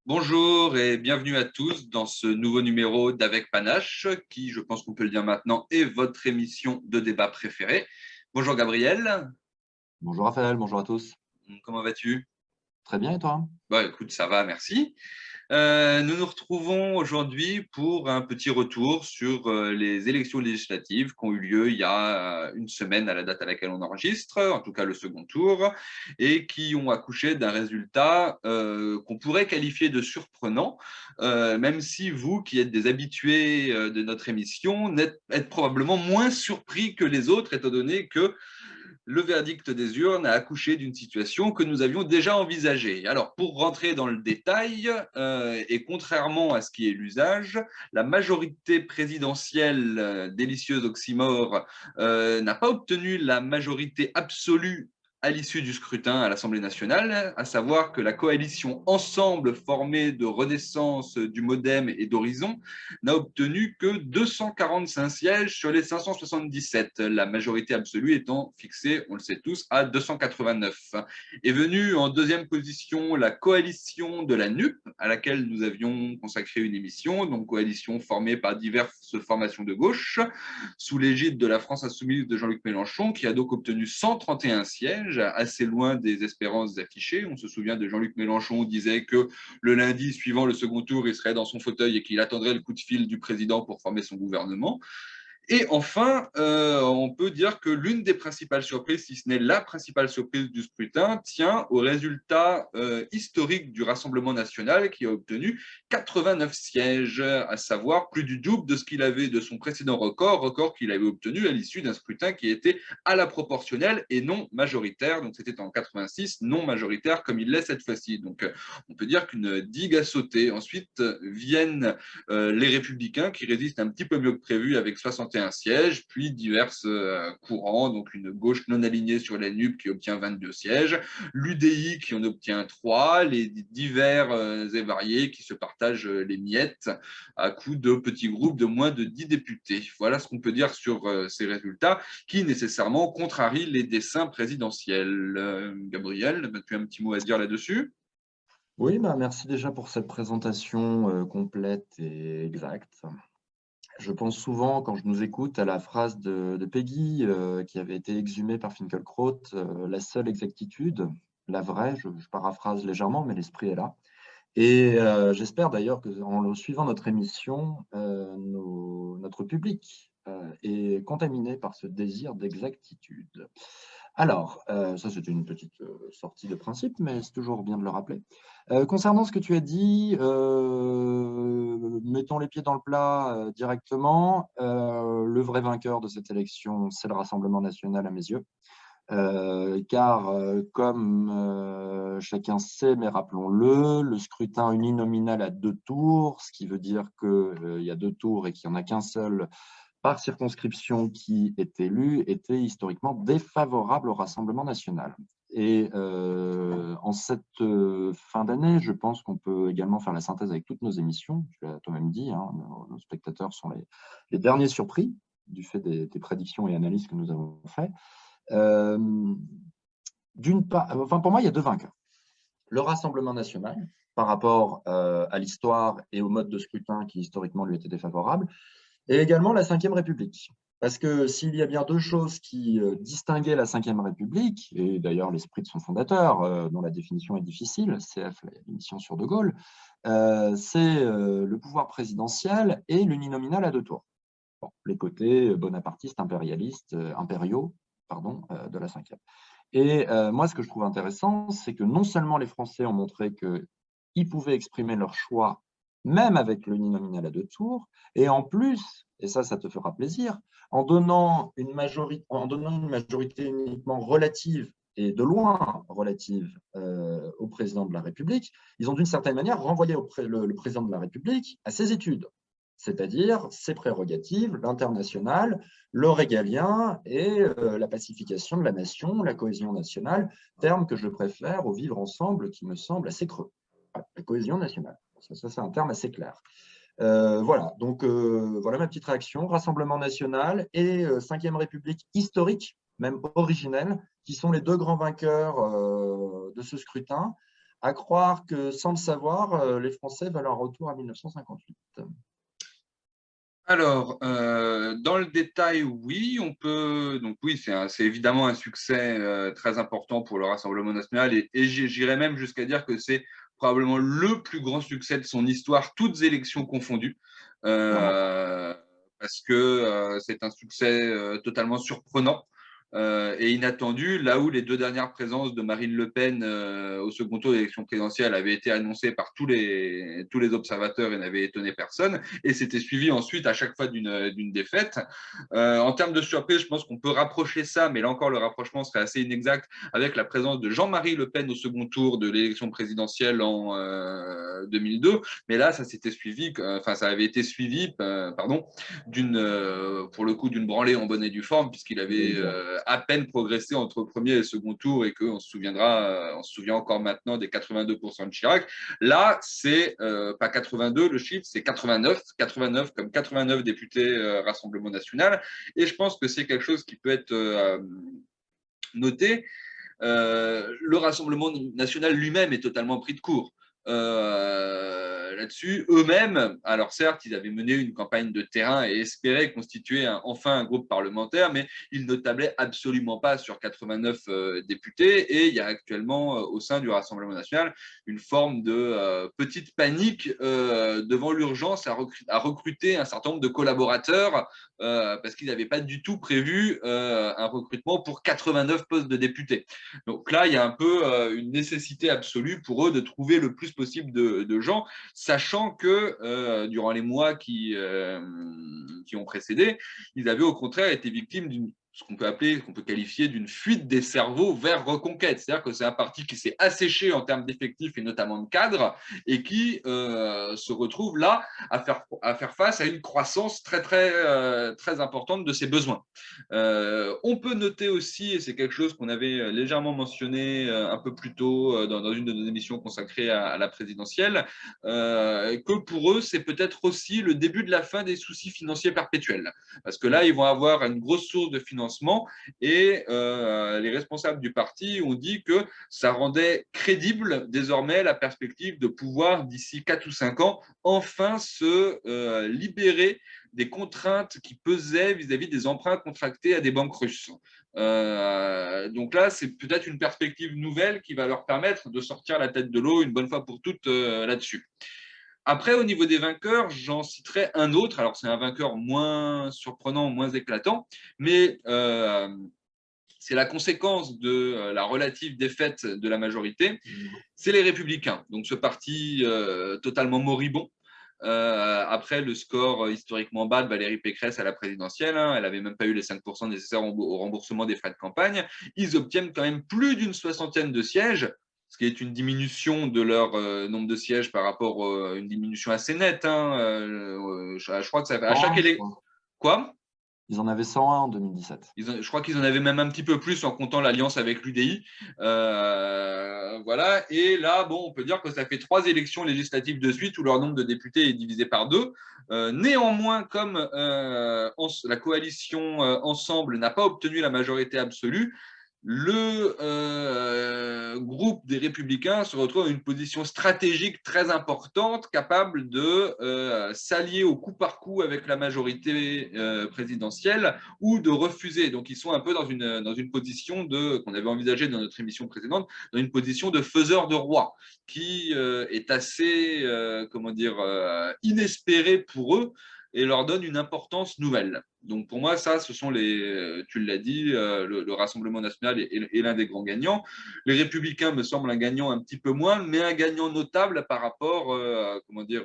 Bonjour et bienvenue à tous dans ce nouveau numéro d'Avec Panache, qui, je pense qu'on peut le dire maintenant, est votre émission de débat préférée. Bonjour Gabriel, Bonjour Raphaël, bonjour à tous. comment vas-tu? Très bien et toi? Bah écoute, ça va, merci. Nous nous retrouvons aujourd'hui pour un petit retour sur les élections législatives qui ont eu lieu il y a une semaine à la date à laquelle on enregistre, en tout cas le second tour, et qui ont accouché d'un résultat qu'on pourrait qualifier de surprenant, même si vous, qui êtes des habitués de notre émission, êtes probablement moins surpris que les autres, étant donné que le verdict des urnes a accouché d'une situation que nous avions déjà envisagée. Alors, pour rentrer dans le détail, et contrairement à ce qui est l'usage, la majorité présidentielle, délicieuse oxymore, n'a pas obtenu la majorité absolue à l'issue du scrutin à l'Assemblée nationale, à savoir que la coalition Ensemble, formée de Renaissance, du Modem et d'Horizon, n'a obtenu que 245 sièges sur les 577, la majorité absolue étant fixée, on le sait tous, à 289. Est venue en deuxième position la coalition de la NUP, à laquelle nous avions consacré une émission, donc coalition formée par diverses formations de gauche, sous l'égide de la France insoumise de Jean-Luc Mélenchon, qui a donc obtenu 131 sièges, assez loin des espérances affichées. On se souvient de Jean-Luc Mélenchon qui disait que le lundi suivant le second tour, il serait dans son fauteuil et qu'il attendrait le coup de fil du président pour former son gouvernement. Et enfin, on peut dire que l'une des principales surprises, si ce n'est la principale surprise du scrutin, tient au résultat historique du Rassemblement national qui a obtenu 89 sièges, à savoir plus du double de ce qu'il avait de son précédent record qu'il avait obtenu à l'issue d'un scrutin qui était à la proportionnelle et non majoritaire. Donc c'était en 86, non majoritaire comme il l'est cette fois-ci. Donc on peut dire qu'une digue a sauté. Ensuite viennent les Républicains qui résistent un petit peu mieux que prévu avec 61 sièges, puis divers courants, donc une gauche non alignée sur la NUP qui obtient 22 sièges, l'UDI qui en obtient 3, les divers et variés qui se partagent les miettes à coups de petits groupes de moins de 10 députés. Voilà ce qu'on peut dire sur ces résultats qui nécessairement contrarient les desseins présidentiels. Gabriel, tu as un petit mot à dire là-dessus? Oui, merci déjà pour cette présentation complète et exacte. Je pense souvent, quand je nous écoute, à la phrase de Peggy qui avait été exhumée par Finkielkraut, la seule exactitude, la vraie, je paraphrase légèrement, mais l'esprit est là. Et j'espère d'ailleurs qu'en suivant notre émission, notre public est contaminé par ce désir d'exactitude. Alors, ça c'était une petite sortie de principe, mais c'est toujours bien de le rappeler. Concernant ce que tu as dit, mettons les pieds dans le plat directement. Le vrai vainqueur de cette élection, c'est le Rassemblement national à mes yeux. Car, comme chacun sait, mais rappelons-le, le scrutin uninominal à 2 tours, ce qui veut dire qu'il y a 2 tours et qu'il n'y en a qu'un seul par circonscription qui est élu, était historiquement défavorable au Rassemblement national. Et en cette fin d'année, je pense qu'on peut également faire la synthèse avec toutes nos émissions. Tu l'as toi-même dit, hein, nos spectateurs sont les derniers surpris du fait des prédictions et analyses que nous avons faites. D'une part, enfin pour moi, il y a deux vainqueurs. Le Rassemblement national, par rapport à l'histoire et au mode de scrutin qui historiquement lui était défavorable, et également la Ve République. Parce que s'il y a bien deux choses qui distinguaient la Ve République, et d'ailleurs l'esprit de son fondateur, dont la définition est difficile, CF, l'émission sur De Gaulle, c'est le pouvoir présidentiel et l'uninominal à 2 tours. Bon, les côtés bonapartistes, impériaux, de la Ve. Et moi, ce que je trouve intéressant, c'est que non seulement les Français ont montré qu'ils pouvaient exprimer leur choix, même avec l'uninominal à 2 tours, et en plus, et ça te fera plaisir, en donnant une majorité uniquement relative, et de loin relative, au président de la République, ils ont d'une certaine manière renvoyé le président de la République à ses études, c'est-à-dire ses prérogatives, l'international, le régalien et la pacification de la nation, la cohésion nationale, terme que je préfère au vivre ensemble qui me semble assez creux. Voilà, la cohésion nationale, ça c'est un terme assez clair. Voilà, donc voilà ma petite réaction. Rassemblement national et Ve République historique, même originelle, qui sont les deux grands vainqueurs de ce scrutin, À croire que, sans le savoir, les Français veulent un retour à 1958. Alors, dans le détail, oui, on peut. Donc oui, c'est évidemment un succès très important pour le Rassemblement national et j'irais même jusqu'à dire que c'est probablement le plus grand succès de son histoire, toutes élections confondues, Clairement. euh, parce que c'est un succès totalement surprenant. Et inattendu, là où les 2 dernières présences de Marine Le Pen au second tour de l'élection présidentielle avaient été annoncées par tous les observateurs et n'avaient étonné personne, et c'était suivi ensuite à chaque fois d'une défaite. En termes de surprise, je pense qu'on peut rapprocher ça, mais là encore, le rapprochement serait assez inexact avec la présence de Jean-Marie Le Pen au second tour de l'élection présidentielle en 2002. Mais là, ça s'était suivi, enfin, ça avait été suivi, pardon, pour le coup, d'une branlée en bonne et due forme, puisqu'il avait à peine progressé entre premier et second tour et qu'on se souviendra, on se souvient encore maintenant des 82% de Chirac. Là, c'est pas 82 le chiffre, c'est 89, 89 comme 89 députés Rassemblement national. Et je pense que c'est quelque chose qui peut être noté. Le Rassemblement national lui-même est totalement pris de court. Là-dessus, eux-mêmes, alors certes, ils avaient mené une campagne de terrain et espéraient constituer enfin un groupe parlementaire, mais ils ne tablaient absolument pas sur 89 députés. Et il y a actuellement au sein du Rassemblement national une forme de petite panique devant l'urgence à recruter un certain nombre de collaborateurs parce qu'ils n'avaient pas du tout prévu un recrutement pour 89 postes de députés. Donc là, il y a un peu une nécessité absolue pour eux de trouver le plus possible de gens, sachant que durant les mois qui ont précédé, ils avaient au contraire été victimes d'une ce qu'on peut qualifier d'une fuite des cerveaux vers Reconquête. C'est-à-dire que c'est un parti qui s'est asséché en termes d'effectifs et notamment de cadres et qui se retrouve là à faire face à une croissance très importante de ses besoins. On peut noter aussi, et c'est quelque chose qu'on avait légèrement mentionné un peu plus tôt dans une de nos émissions consacrées à la présidentielle, que pour eux, c'est peut-être aussi le début de la fin des soucis financiers perpétuels. Parce que là, ils vont avoir une grosse source de financement et les responsables du parti ont dit que ça rendait crédible désormais la perspective de pouvoir, d'ici 4 ou 5 ans, enfin se libérer des contraintes qui pesaient vis-à-vis des emprunts contractés à des banques russes. Donc là, c'est peut-être une perspective nouvelle qui va leur permettre de sortir la tête de l'eau une bonne fois pour toutes là-dessus. Après, au niveau des vainqueurs, j'en citerai un autre. Alors, c'est un vainqueur moins surprenant, moins éclatant, mais c'est la conséquence de la relative défaite de la majorité. C'est les Républicains. Donc, ce parti totalement moribond, après le score historiquement bas de Valérie Pécresse à la présidentielle, hein, elle n'avait même pas eu les 5% nécessaires au remboursement des frais de campagne, ils obtiennent quand même plus d'une soixantaine de sièges, ce qui est une diminution de leur nombre de sièges par rapport à une diminution assez nette. Hein, je crois que ça fait à chaque 101, je élection. crois. Quoi? Ils en avaient 101 en 2017. Je crois qu'ils en avaient même un petit peu plus en comptant l'alliance avec l'UDI. Voilà. Et là, bon, on peut dire que ça fait 3 élections législatives de suite où leur nombre de députés est divisé par 2. Néanmoins, comme la coalition Ensemble n'a pas obtenu la majorité absolue, le groupe des Républicains se retrouve dans une position stratégique très importante, capable de s'allier au coup par coup avec la majorité présidentielle ou de refuser. Donc, ils sont un peu dans une position qu'on avait envisagée dans notre émission précédente, dans une position de faiseur de roi, qui est assez, comment dire, inespérée pour eux et leur donne une importance nouvelle. Donc pour moi, ça, ce sont tu l'as dit, le Rassemblement national est l'un des grands gagnants. Les Républicains me semblent un gagnant un petit peu moins, mais un gagnant notable par rapport, comment dire,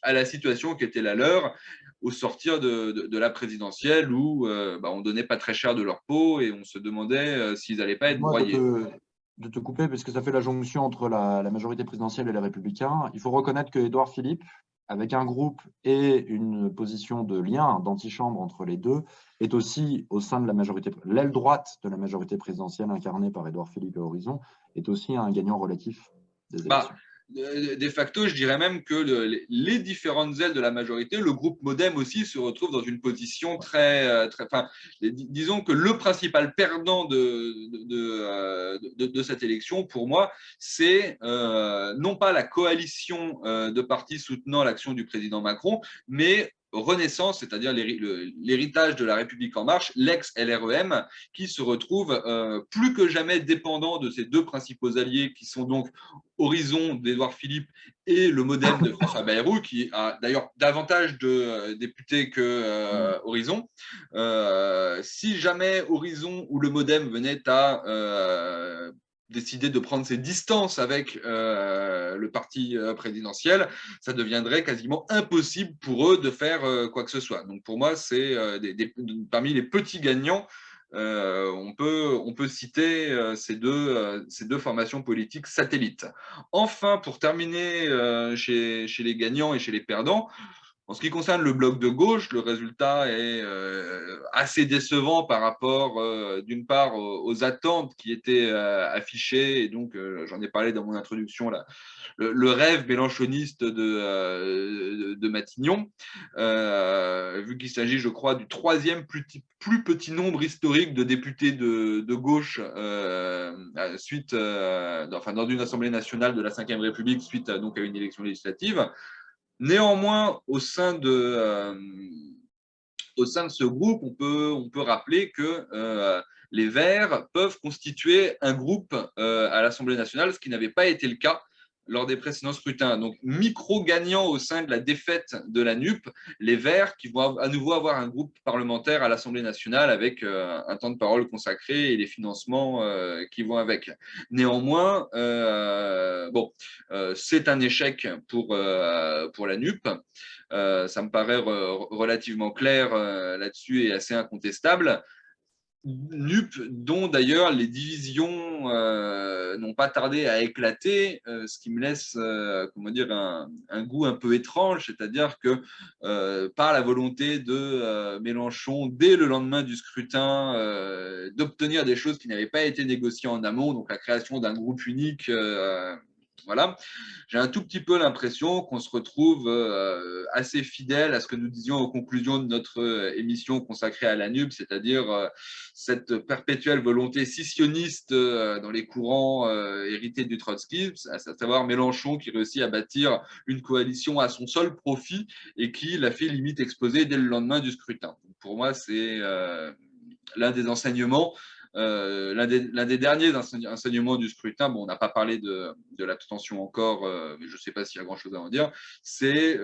à la situation qui était la leur au sortir de la présidentielle où on donnait pas très cher de leur peau et on se demandait s'ils n'allaient pas être Excuse-moi broyés. de te couper, parce que ça fait la jonction entre la majorité présidentielle et les Républicains. Il faut reconnaître que Édouard Philippe, avec un groupe et une position de lien, d'antichambre entre les deux, est aussi au sein de la majorité, l'aile droite de la majorité présidentielle incarnée par Édouard Philippe et Horizon, est aussi un gagnant relatif des Bah, élections. de facto, je dirais même que les différentes ailes de la majorité, le groupe MoDem aussi se retrouve dans une position enfin, disons que le principal perdant de cette élection, pour moi, c'est non pas la coalition de partis soutenant l'action du président Macron, mais Renaissance, c'est-à-dire l'héritage de la République en marche, l'ex-LREM, qui se retrouve plus que jamais dépendant de ces deux principaux alliés qui sont donc Horizon d'Édouard Philippe et le MoDem de François Bayrou, qui a d'ailleurs davantage de députés que Horizon. Si jamais Horizon ou le MoDem venait à décider de prendre ses distances avec le parti présidentiel, ça deviendrait quasiment impossible pour eux de faire quoi que ce soit. Donc pour moi, c'est parmi les petits gagnants, on peut citer ces deux formations politiques satellites. Enfin, pour terminer chez les gagnants et chez les perdants, en ce qui concerne le bloc de gauche, le résultat est assez décevant par rapport, d'une part, aux attentes qui étaient affichées. Et donc, j'en ai parlé dans mon introduction, là, le rêve mélenchoniste de Matignon, vu qu'il s'agit, je crois, du troisième plus petit nombre historique de députés de gauche dans une Assemblée nationale de la Ve République suite donc à une élection législative. Néanmoins, au sein de ce groupe, on peut rappeler que les Verts peuvent constituer un groupe à l'Assemblée nationale, ce qui n'avait pas été le cas lors des précédents scrutins. Donc, micro-gagnant au sein de la défaite de la NUP, les Verts qui vont à nouveau avoir un groupe parlementaire à l'Assemblée nationale avec un temps de parole consacré et les financements qui vont avec. Néanmoins, c'est un échec pour la NUP. Ça me paraît relativement clair là-dessus et assez incontestable. NUP, dont d'ailleurs les divisions n'ont pas tardé à éclater, ce qui me laisse comment dire, un goût un peu étrange, c'est-à-dire que par la volonté de Mélenchon, dès le lendemain du scrutin, d'obtenir des choses qui n'avaient pas été négociées en amont, donc la création d'un groupe unique, voilà. J'ai un tout petit peu l'impression qu'on se retrouve assez fidèle à ce que nous disions aux conclusions de notre émission consacrée à la NUP, c'est-à-dire cette perpétuelle volonté scissionniste dans les courants hérités du trotskyisme, à savoir Mélenchon qui réussit à bâtir une coalition à son seul profit et qui l'a fait limite exploser dès le lendemain du scrutin. Pour moi, c'est l'un des enseignements. L'un des derniers enseignements du scrutin, bon, on n'a pas parlé de l'abstention encore, mais je ne sais pas s'il y a grand-chose à en dire, c'est,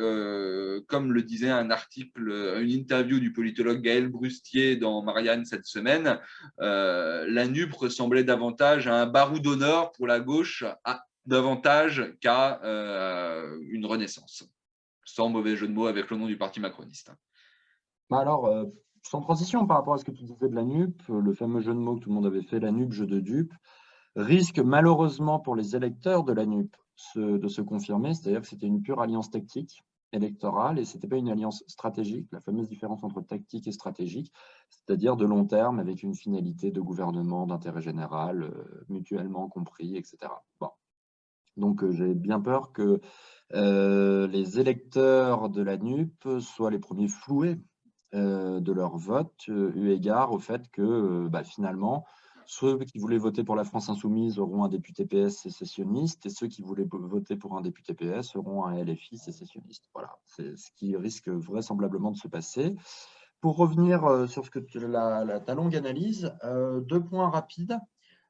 comme le disait un article, une interview du politologue Gaël Brustier dans Marianne cette semaine, la NUP ressemblait davantage à un barreau d'honneur pour la gauche, davantage qu'à une renaissance, sans mauvais jeu de mots avec le nom du parti macroniste. Alors, sans transition par rapport à ce que tu disais de la NUP, le fameux jeu de mots que tout le monde avait fait, la NUP, jeu de dupe, risque malheureusement pour les électeurs de la NUP de se confirmer, c'est-à-dire que c'était une pure alliance tactique électorale et ce n'était pas une alliance stratégique, la fameuse différence entre tactique et stratégique, c'est-à-dire de long terme avec une finalité de gouvernement, d'intérêt général, mutuellement compris, etc. Bon. Donc j'ai bien peur que les électeurs de la NUP soient les premiers floués de leur vote, eu égard au fait que finalement, ceux qui voulaient voter pour la France insoumise auront un député PS sécessionniste et ceux qui voulaient voter pour un député PS auront un LFI sécessionniste. Voilà, c'est ce qui risque vraisemblablement de se passer. Pour revenir sur ce que ta longue analyse, 2 points rapides.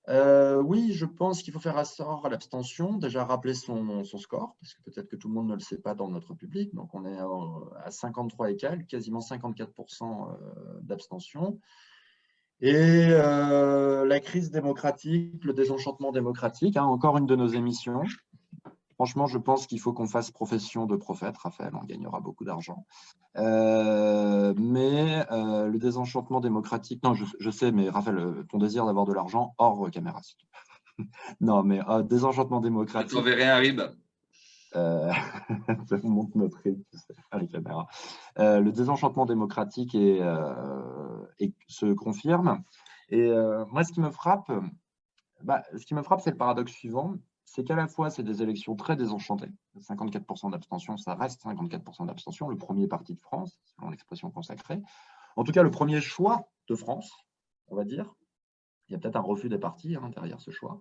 Oui, je pense qu'il faut faire assort à l'abstention, déjà rappeler son score, parce que peut-être que tout le monde ne le sait pas dans notre public. Donc, on est à 53 et quelques, quasiment 54% d'abstention. Et la crise démocratique, le désenchantement démocratique, encore une de nos émissions. Franchement, je pense qu'il faut qu'on fasse profession de prophète, Raphaël, on gagnera beaucoup d'argent. Mais le désenchantement démocratique, non, je sais, mais Raphaël, ton désir d'avoir de l'argent hors caméra, si tu veux. Non, mais désenchantement démocratique. Je t'enverrai un RIB. Ça montre notre RIB, tu sais, à les caméras. Le désenchantement démocratique se confirme. Et moi, ce qui me frappe, c'est le paradoxe suivant, c'est qu'à la fois, c'est des élections très désenchantées. 54% d'abstention, ça reste 54% d'abstention, le premier parti de France, selon l'expression consacrée. En tout cas, le premier choix de France, on va dire. Il y a peut-être un refus des partis derrière ce choix.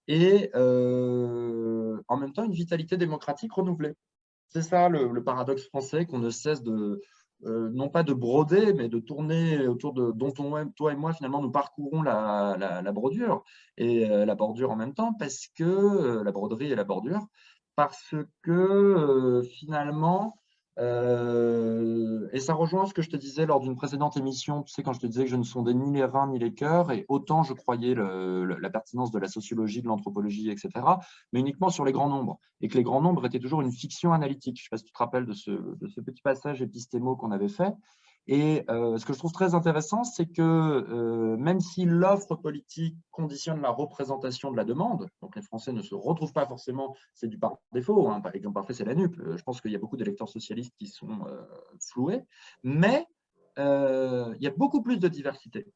Et en même temps, une vitalité démocratique renouvelée. C'est ça le paradoxe français qu'on ne cesse de, non pas de broder, mais de tourner autour de, dont toi et moi, finalement, nous parcourons la bordure, et la bordure en même temps, parce que la broderie et la bordure, parce que finalement, et ça rejoint ce que je te disais lors d'une précédente émission, tu sais, quand je te disais que je ne sondais ni les reins ni les cœurs, et autant je croyais la pertinence de la sociologie, de l'anthropologie, etc., mais uniquement sur les grands nombres, et que les grands nombres étaient toujours une fiction analytique. Je ne sais pas si tu te rappelles de ce petit passage épistémo qu'on avait fait. Et ce que je trouve très intéressant, c'est que même si l'offre politique conditionne la représentation de la demande, donc les Français ne se retrouvent pas forcément, c'est du par défaut, par exemple parfait, c'est la NUP. Je pense qu'il y a beaucoup d'électeurs socialistes qui sont floués, mais il y a beaucoup plus de diversité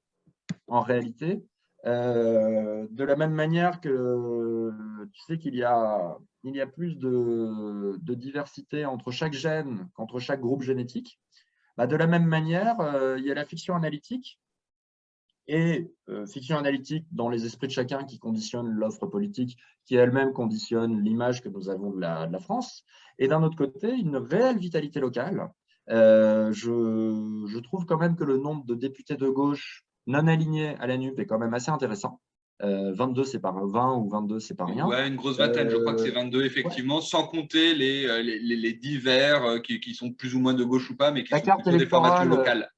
en réalité. De la même manière que tu sais qu'il y a plus de diversité entre chaque gène qu'entre chaque groupe génétique. Bah, de la même manière, il y a la fiction analytique et fiction analytique dans les esprits de chacun qui conditionne l'offre politique, qui elle-même conditionne l'image que nous avons de la France. Et d'un autre côté, une réelle vitalité locale. Je trouve quand même que le nombre de députés de gauche non alignés à la NUP est quand même assez intéressant. 22, c'est pas 20 ou 22, c'est pas rien. Ouais, une grosse vingtaine, je crois que c'est 22 Ouais. effectivement, sans compter les divers qui sont plus ou moins de gauche ou pas, mais qui La sont carte plutôt des formations électorale, locales.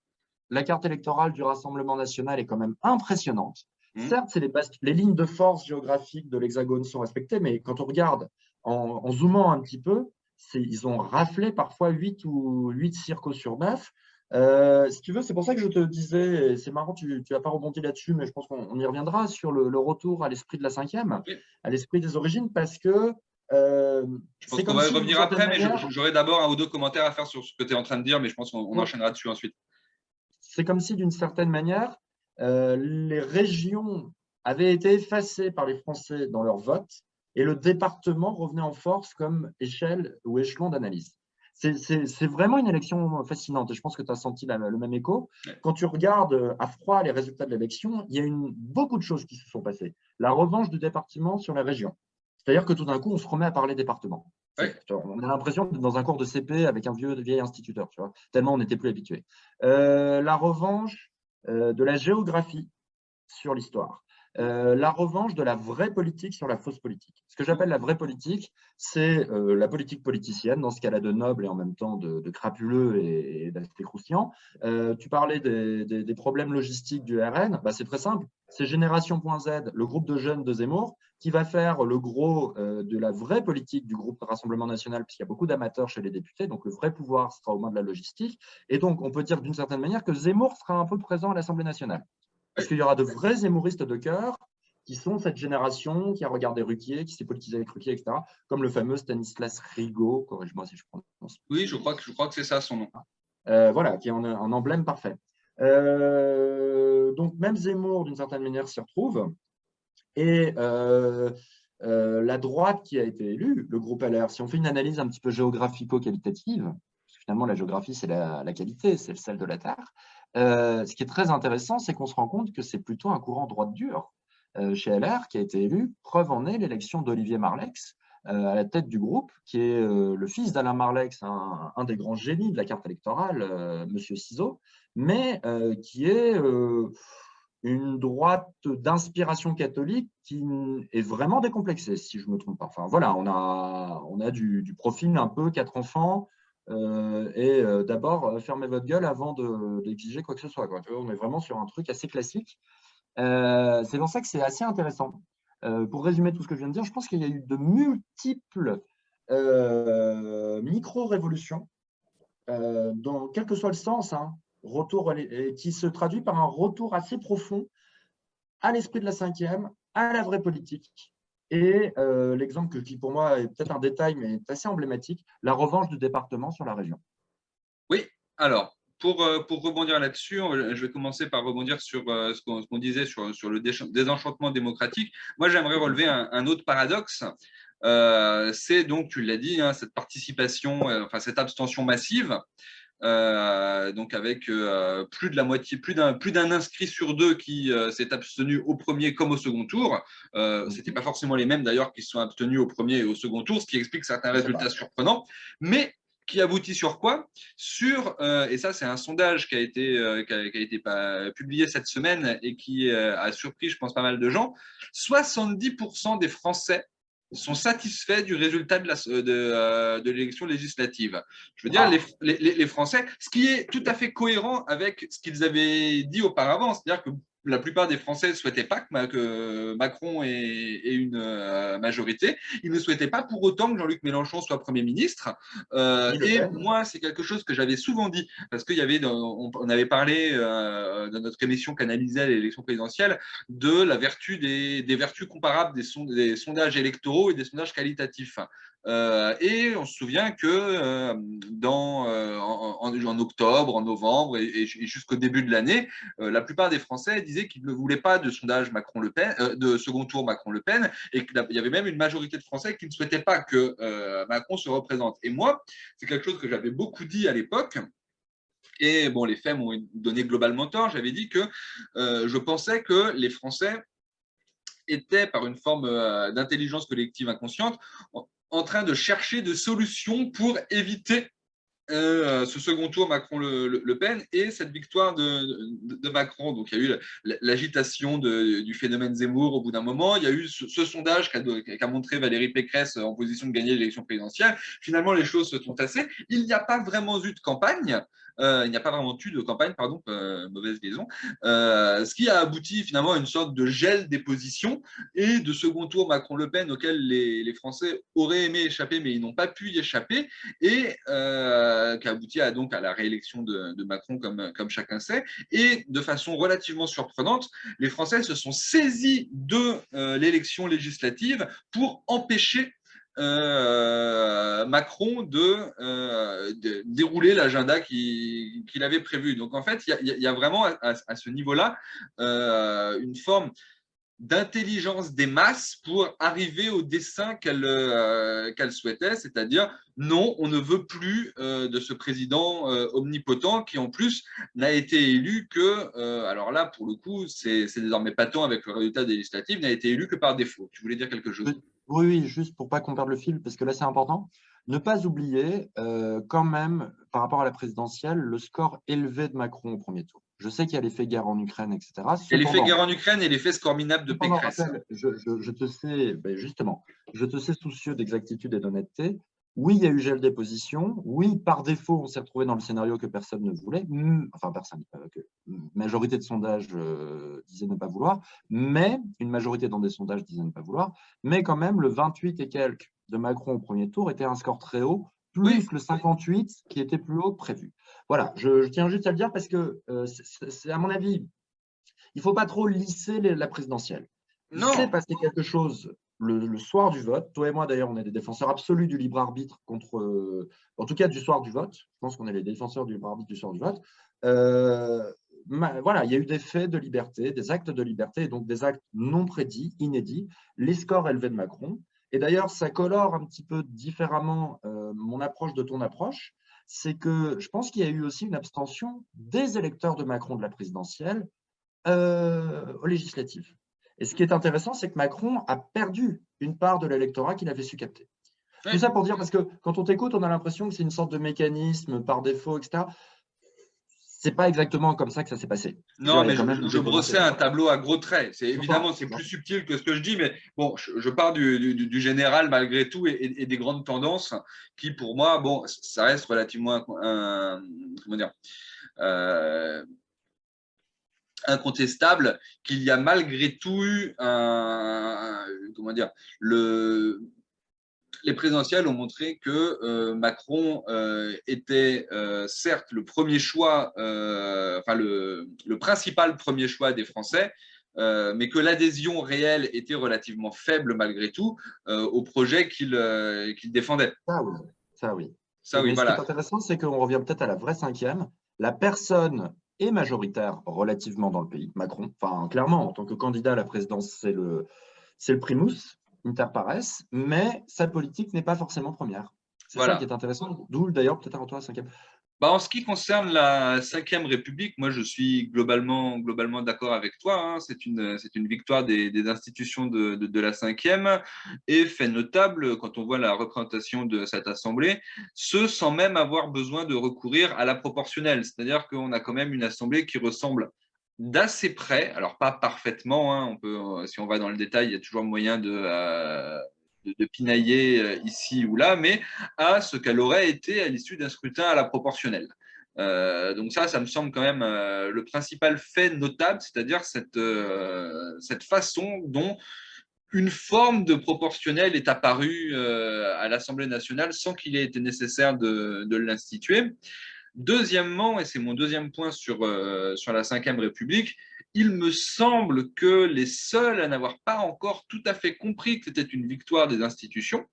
la carte électorale du Rassemblement national est quand même impressionnante. Hum. Certes, les lignes de force géographiques de l'Hexagone sont respectées, mais quand on regarde en zoomant un petit peu, ils ont raflé parfois 8 circos sur 9. Si tu veux, c'est pour ça que je te disais, et c'est marrant, tu n'as pas rebondi là-dessus, mais je pense qu'on y reviendra sur le retour à l'esprit de la cinquième, Oui. à l'esprit des origines, parce que Je pense c'est qu'on comme va y si, d'une revenir certaine après, mais manière, j'aurai d'abord un ou deux commentaires à faire sur ce que tu es en train de dire, mais je pense qu'on ouais, enchaînera dessus ensuite. c'est comme si, d'une certaine manière, les régions avaient été effacées par les Français dans leur vote et le département revenait en force comme échelle ou échelon d'analyse. C'est vraiment une élection fascinante et je pense que tu as senti le même écho. Ouais. Quand tu regardes à froid les résultats de l'élection, il y a beaucoup de choses qui se sont passées. La revanche du département sur la région. C'est-à-dire que tout d'un coup, on se remet à parler département. Ouais. On a l'impression d'être dans un cours de CP avec un vieil instituteur, tu vois, tellement on n'était plus habitué. La revanche de la géographie sur l'histoire. La revanche de la vraie politique sur la fausse politique. Ce que j'appelle la vraie politique, c'est la politique politicienne, dans ce cas-là de noble et en même temps de crapuleux et d'aspect croustillant. Tu parlais des problèmes logistiques du RN, bah, c'est très simple. C'est Génération.Z, le groupe de jeunes de Zemmour, qui va faire le gros de la vraie politique du groupe Rassemblement national, puisqu'il y a beaucoup d'amateurs chez les députés, donc le vrai pouvoir sera aux mains de la logistique. Et donc, on peut dire d'une certaine manière que Zemmour sera un peu présent à l'Assemblée nationale. Parce qu'il y aura de vrais zémouristes de cœur qui sont cette génération qui a regardé Ruquier, qui s'est politisé avec Ruquier, etc., comme le fameux Stanislas Rigaud, corrige-moi si je prononce. Oui, je crois que c'est ça son nom. Voilà, qui est un emblème parfait. Donc, même Zemmour, d'une certaine manière, s'y retrouve. Et la droite qui a été élue, le groupe LR, si on fait une analyse un petit peu géographico-qualitative, parce que finalement la géographie c'est la qualité, c'est celle de la Terre, ce qui est très intéressant, c'est qu'on se rend compte que c'est plutôt un courant droite dure chez LR qui a été élu. Preuve en est l'élection d'Olivier Marleix à la tête du groupe, qui est le fils d'Alain Marleix, un des grands génies de la carte électorale, Monsieur Ciseaux, mais qui est une droite d'inspiration catholique qui est vraiment décomplexée, si je ne me trompe pas. Enfin, voilà, on a du profil un peu 4 enfants et d'abord, fermez votre gueule avant d'exiger quoi que ce soit, quoi. Tu vois, on est vraiment sur un truc assez classique. C'est pour ça que c'est assez intéressant. Pour résumer tout ce que je viens de dire, je pense qu'il y a eu de multiples micro-révolutions, dans quel que soit le sens, qui se traduit par un retour assez profond à l'esprit de la cinquième, à la vraie politique. Et l'exemple qui pour moi est peut-être un détail, mais est assez emblématique, la revanche du département sur la région. Oui, alors, pour rebondir là-dessus, je vais commencer par rebondir sur ce qu'on disait sur le désenchantement démocratique. Moi, j'aimerais relever un autre paradoxe. C'est donc, tu l'as dit, hein, cette participation, enfin cette abstention massive. Donc avec plus de la moitié, plus d'un inscrit sur deux qui s'est abstenu au premier comme au second tour. C'était pas forcément les mêmes d'ailleurs qui se sont abstenus au premier et au second tour, ce qui explique certains résultats surprenants. Mais qui aboutit sur quoi? Sur, et ça c'est un sondage qui a été publié cette semaine et qui a surpris, je pense, pas mal de gens. 70% des Français sont satisfaits du résultat de l'élection législative. Je veux dire, les Français, ce qui est tout à fait cohérent avec ce qu'ils avaient dit auparavant, c'est-à-dire que la plupart des Français ne souhaitaient pas que Macron ait une majorité. Ils ne souhaitaient pas pour autant que Jean-Luc Mélenchon soit Premier ministre. Et moi, c'est quelque chose que j'avais souvent dit, parce qu'il y avait, on avait parlé dans notre émission qu'analysait l'élection présidentielle de la vertu des vertus comparables des sondages électoraux et des sondages qualitatifs. Et on se souvient que en octobre, en novembre et jusqu'au début de l'année, la plupart des Français disaient qu'ils ne voulaient pas de sondage Macron-Le Pen, de second tour Macron-Le Pen, et qu'il y avait même une majorité de Français qui ne souhaitaient pas que Macron se représente. Et moi, c'est quelque chose que j'avais beaucoup dit à l'époque. Et bon, les faits m'ont donné globalement tort. J'avais dit que je pensais que les Français étaient, par une forme d'intelligence collective inconsciente, en train de chercher des solutions pour éviter ce second tour Macron-Le Pen et cette victoire de Macron. Donc, il y a eu l'agitation du phénomène Zemmour au bout d'un moment. Il y a eu ce sondage qu'a montré Valérie Pécresse en position de gagner l'élection présidentielle. Finalement, les choses se sont tassées. Il n'y a pas vraiment eu de campagne. Il n'y a pas vraiment eu de campagne, pardon, mauvaise liaison, ce qui a abouti finalement à une sorte de gel des positions et de second tour Macron-Le Pen auquel les Français auraient aimé échapper, mais ils n'ont pas pu y échapper, et qui a abouti donc à la réélection de Macron, comme chacun sait. Et de façon relativement surprenante, les Français se sont saisis de l'élection législative pour empêcher Macron de dérouler l'agenda qu'il avait prévu. Donc en fait, il y a vraiment à ce niveau-là une forme d'intelligence des masses pour arriver au dessein qu'elle souhaitait, c'est-à-dire non, on ne veut plus de ce président omnipotent qui en plus n'a été élu que, alors là pour le coup c'est désormais patent avec le résultat des législatives, n'a été élu que par défaut. Tu voulais dire quelque chose? Oui, juste pour pas qu'on perde le fil, parce que là c'est important. Ne pas oublier quand même, par rapport à la présidentielle, le score élevé de Macron au premier tour. Je sais qu'il y a l'effet guerre en Ukraine, etc. Et l'effet guerre en Ukraine et l'effet score minable de Pécresse. Rappel, je te sais, justement, je te sais soucieux d'exactitude et d'honnêteté. Oui, il y a eu gel des positions. Oui, par défaut, on s'est retrouvé dans le scénario que personne ne voulait. Enfin, personne, que majorité de sondages disaient ne pas vouloir, mais une majorité dans des sondages disait ne pas vouloir. Mais quand même, le 28 et quelques de Macron au premier tour était un score très haut, plus le 58 qui était plus haut que prévu. Voilà, je tiens juste à le dire parce que c'est à mon avis, il ne faut pas trop lisser la présidentielle. Il s'est passé quelque chose le soir du vote. Toi et moi, d'ailleurs, on est des défenseurs absolus du libre arbitre contre, en tout cas du soir du vote. Je pense qu'on est les défenseurs du libre arbitre du soir du vote. Voilà, il y a eu des faits de liberté, des actes de liberté, et donc des actes non prédits, inédits, les scores élevés de Macron. Et d'ailleurs, ça colore un petit peu différemment mon approche de ton approche. C'est que je pense qu'il y a eu aussi une abstention des électeurs de Macron de la présidentielle aux législatives. Et ce qui est intéressant, c'est que Macron a perdu une part de l'électorat qu'il avait su capter. Tout ça pour dire, parce que quand on t'écoute, on a l'impression que c'est une sorte de mécanisme par défaut, etc. C'est pas exactement comme ça que ça s'est passé. Non, mais je brossais un tableau à gros traits. Évidemment, c'est plus subtil que ce que je dis, mais bon, je pars du général malgré tout et des grandes tendances qui, pour moi, bon, ça reste relativement comment dire, incontestable qu'il y a malgré tout eu comment dire, les présidentielles ont montré que Macron était certes le premier choix, enfin le principal premier choix des Français, mais que l'adhésion réelle était relativement faible malgré tout au projet qu'il défendait. Ça oui, ça oui. Ça, oui, mais voilà. ce qui est intéressant, c'est qu'on revient peut-être à la vraie cinquième, La personne est majoritaire relativement dans le pays, Macron. Enfin, clairement, en tant que candidat à la présidence, c'est le primus, inter pares, mais sa politique n'est pas forcément première. C'est ça qui Voilà. est intéressant, d'où d'ailleurs peut-être un toi cinquième. Bah, en ce qui concerne la Ve République, moi je suis globalement d'accord avec toi, hein. C'est une victoire des institutions de la Ve et fait notable quand on voit la représentation de cette Assemblée, ce sans même avoir besoin de recourir à la proportionnelle. C'est-à-dire qu'on a quand même une Assemblée qui ressemble d'assez près, alors pas parfaitement, hein, si on va dans le détail, il y a toujours moyen de pinailler ici ou là, mais à ce qu'elle aurait été à l'issue d'un scrutin à la proportionnelle. Donc ça me semble quand même le principal fait notable, c'est-à-dire cette façon dont une forme de proportionnelle est apparue à l'Assemblée nationale sans qu'il ait été nécessaire de l'instituer. Deuxièmement, et c'est mon deuxième point sur la Ve République, il me semble que les seuls à n'avoir pas encore tout à fait compris que c'était une victoire des institutions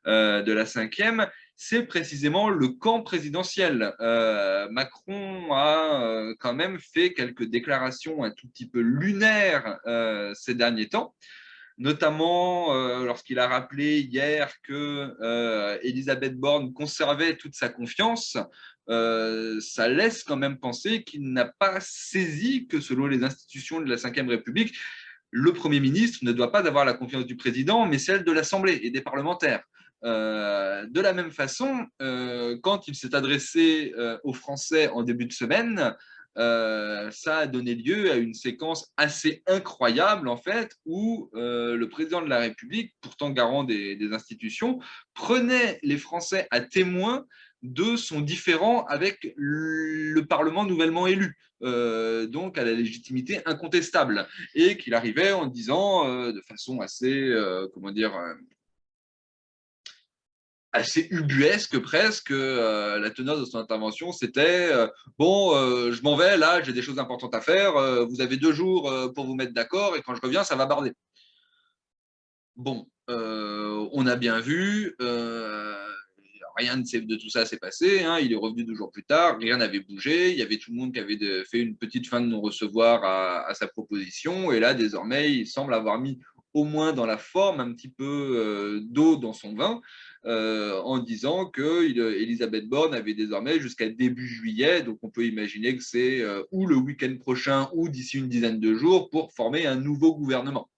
de la Ve, c'est précisément le camp présidentiel. Macron a quand même fait quelques déclarations un tout petit peu lunaires ces derniers temps, notamment lorsqu'il a rappelé hier que Elisabeth Borne conservait toute sa confiance. Ça laisse quand même penser qu'il n'a pas saisi que selon les institutions de la Ve République, le Premier ministre ne doit pas avoir la confiance du président, mais celle de l'Assemblée et des parlementaires. De la même façon, quand il s'est adressé aux Français en début de semaine, ça a donné lieu à une séquence assez incroyable, en fait, où le président de la République, pourtant garant des institutions, prenait les Français à témoin de son différend avec le Parlement nouvellement élu, donc à la légitimité incontestable, et qu'il arrivait en disant de façon comment dire, assez ubuesque presque. La teneur de son intervention, c'était bon, je m'en vais, là, j'ai des choses importantes à faire. Vous avez 2 jours pour vous mettre d'accord, et quand je reviens, ça va barder. Bon, on a bien vu, rien de tout ça s'est passé, hein. Il est revenu 2 jours plus tard, rien n'avait bougé. Il y avait tout le monde qui avait fait une petite fin de non-recevoir à sa proposition. Et là, désormais, il semble avoir mis au moins dans la forme un petit peu d'eau dans son vin, en disant que Elisabeth Borne avait désormais jusqu'à début juillet, donc on peut imaginer que c'est ou le week-end prochain ou d'ici une dizaine de jours pour former un nouveau gouvernement.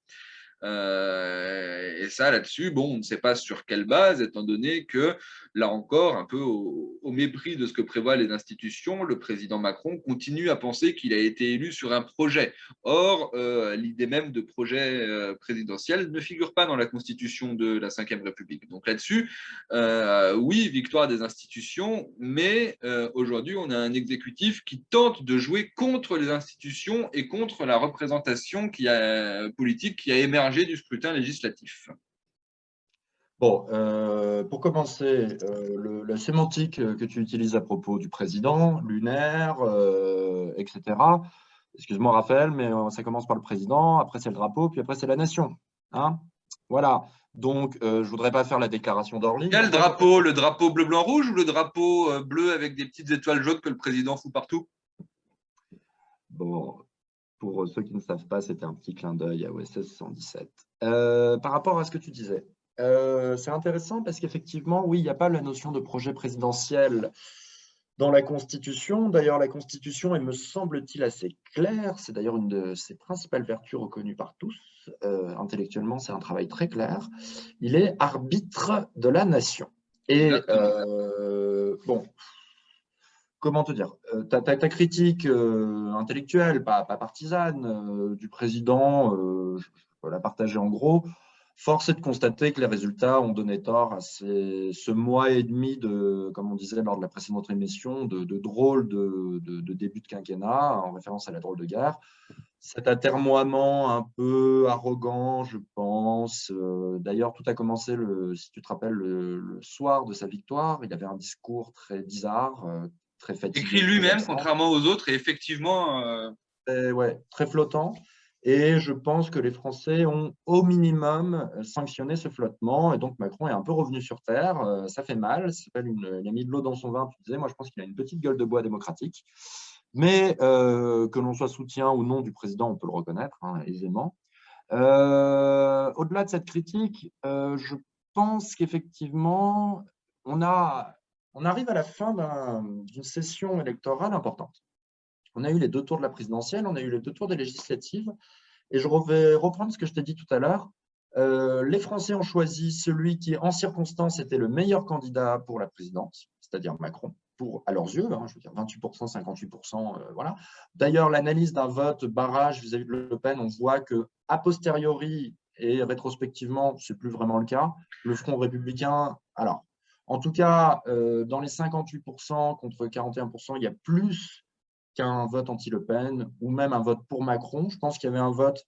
Et ça, là-dessus, bon, on ne sait pas sur quelle base, étant donné que, là encore, un peu au mépris de ce que prévoient les institutions, le président Macron continue à penser qu'il a été élu sur un projet. Or, l'idée même de projet présidentiel ne figure pas dans la constitution de la Ve République. Donc là-dessus, oui, victoire des institutions, mais aujourd'hui, on a un exécutif qui tente de jouer contre les institutions et contre la représentation politique qui a émergé du scrutin législatif. Bon, pour commencer, la sémantique que tu utilises à propos du président, lunaire, etc. Excuse-moi Raphaël, mais ça commence par le président, après c'est le drapeau, puis après c'est la nation. Hein, voilà. Donc, je ne voudrais pas faire la déclaration d'Orly. Quel drapeau? Le drapeau bleu, blanc, rouge ou le drapeau bleu avec des petites étoiles jaunes que le président fout partout? Bon, pour ceux qui ne savent pas, c'était un petit clin d'œil à OSS 117. Par rapport à ce que tu disais, c'est intéressant parce qu'effectivement, oui, il n'y a pas la notion de projet présidentiel dans la Constitution. D'ailleurs, la Constitution est, me semble-t-il, assez claire. C'est d'ailleurs une de ses principales vertus reconnues par tous. Intellectuellement, c'est un travail très clair. Il est arbitre de la nation. Et bon, comment te dire, ta critique intellectuelle, pas partisane, du président, je peux la partager en gros. Force est de constater que les résultats ont donné tort à ce mois et demi de, comme on disait lors de la précédente émission, de drôle de début de quinquennat, en référence à la drôle de guerre. Cet atermoiement un peu arrogant, je pense. D'ailleurs, tout a commencé, si tu te rappelles, le soir de sa victoire. Il avait un discours très bizarre, très fatigué, Écrit très lui-même, absent. contrairement aux autres, et effectivement. Ouais, très flottant. Et je pense que les Français ont au minimum sanctionné ce flottement. Et donc Macron est un peu revenu sur terre. Ça fait mal. Il a mis de l'eau dans son vin, tu disais. Moi, je pense qu'il a une petite gueule de bois démocratique. Mais que l'on soit soutien ou non du président, on peut le reconnaître aisément. Au-delà de cette critique, je pense qu'effectivement, on arrive à la fin d'une session électorale importante. On a eu les 2 tours de la présidentielle, on a eu les 2 tours des législatives, et je vais reprendre ce que je t'ai dit tout à l'heure. Les Français ont choisi celui qui, en circonstance, était le meilleur candidat pour la présidence, c'est-à-dire Macron, à leurs yeux, je veux dire 28%, 58%, voilà. D'ailleurs, l'analyse d'un vote barrage vis-à-vis de Le Pen, on voit que a posteriori et rétrospectivement, ce n'est plus vraiment le cas. Le Front républicain, alors, en tout cas, dans les 58% contre 41%, il y a plus qu'un vote anti-Le Pen ou même un vote pour Macron. Je pense qu'il y avait un vote,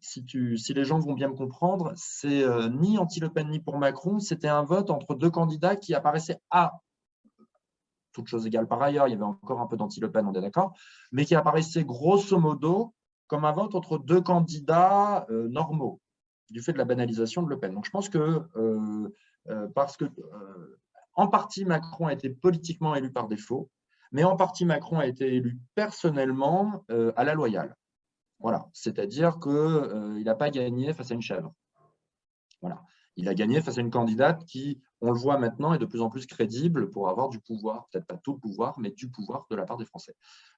si les gens vont bien me comprendre, c'est ni anti-Le Pen ni pour Macron, c'était un vote entre 2 candidats qui apparaissaient toutes choses égales par ailleurs, il y avait encore un peu d'anti-Le Pen, on est d'accord, mais qui apparaissait grosso modo comme un vote entre 2 candidats normaux, du fait de la banalisation de Le Pen. Donc je pense que, parce que en partie Macron a été politiquement élu par défaut, mais en partie Macron a été élu personnellement à la loyale. Voilà, c'est-à-dire qu'il n'a pas gagné face à une chèvre. Voilà. Il a gagné face à une candidate qui, on le voit maintenant, est de plus en plus crédible pour avoir du pouvoir, peut-être pas tout le pouvoir, mais du pouvoir de la part des Français.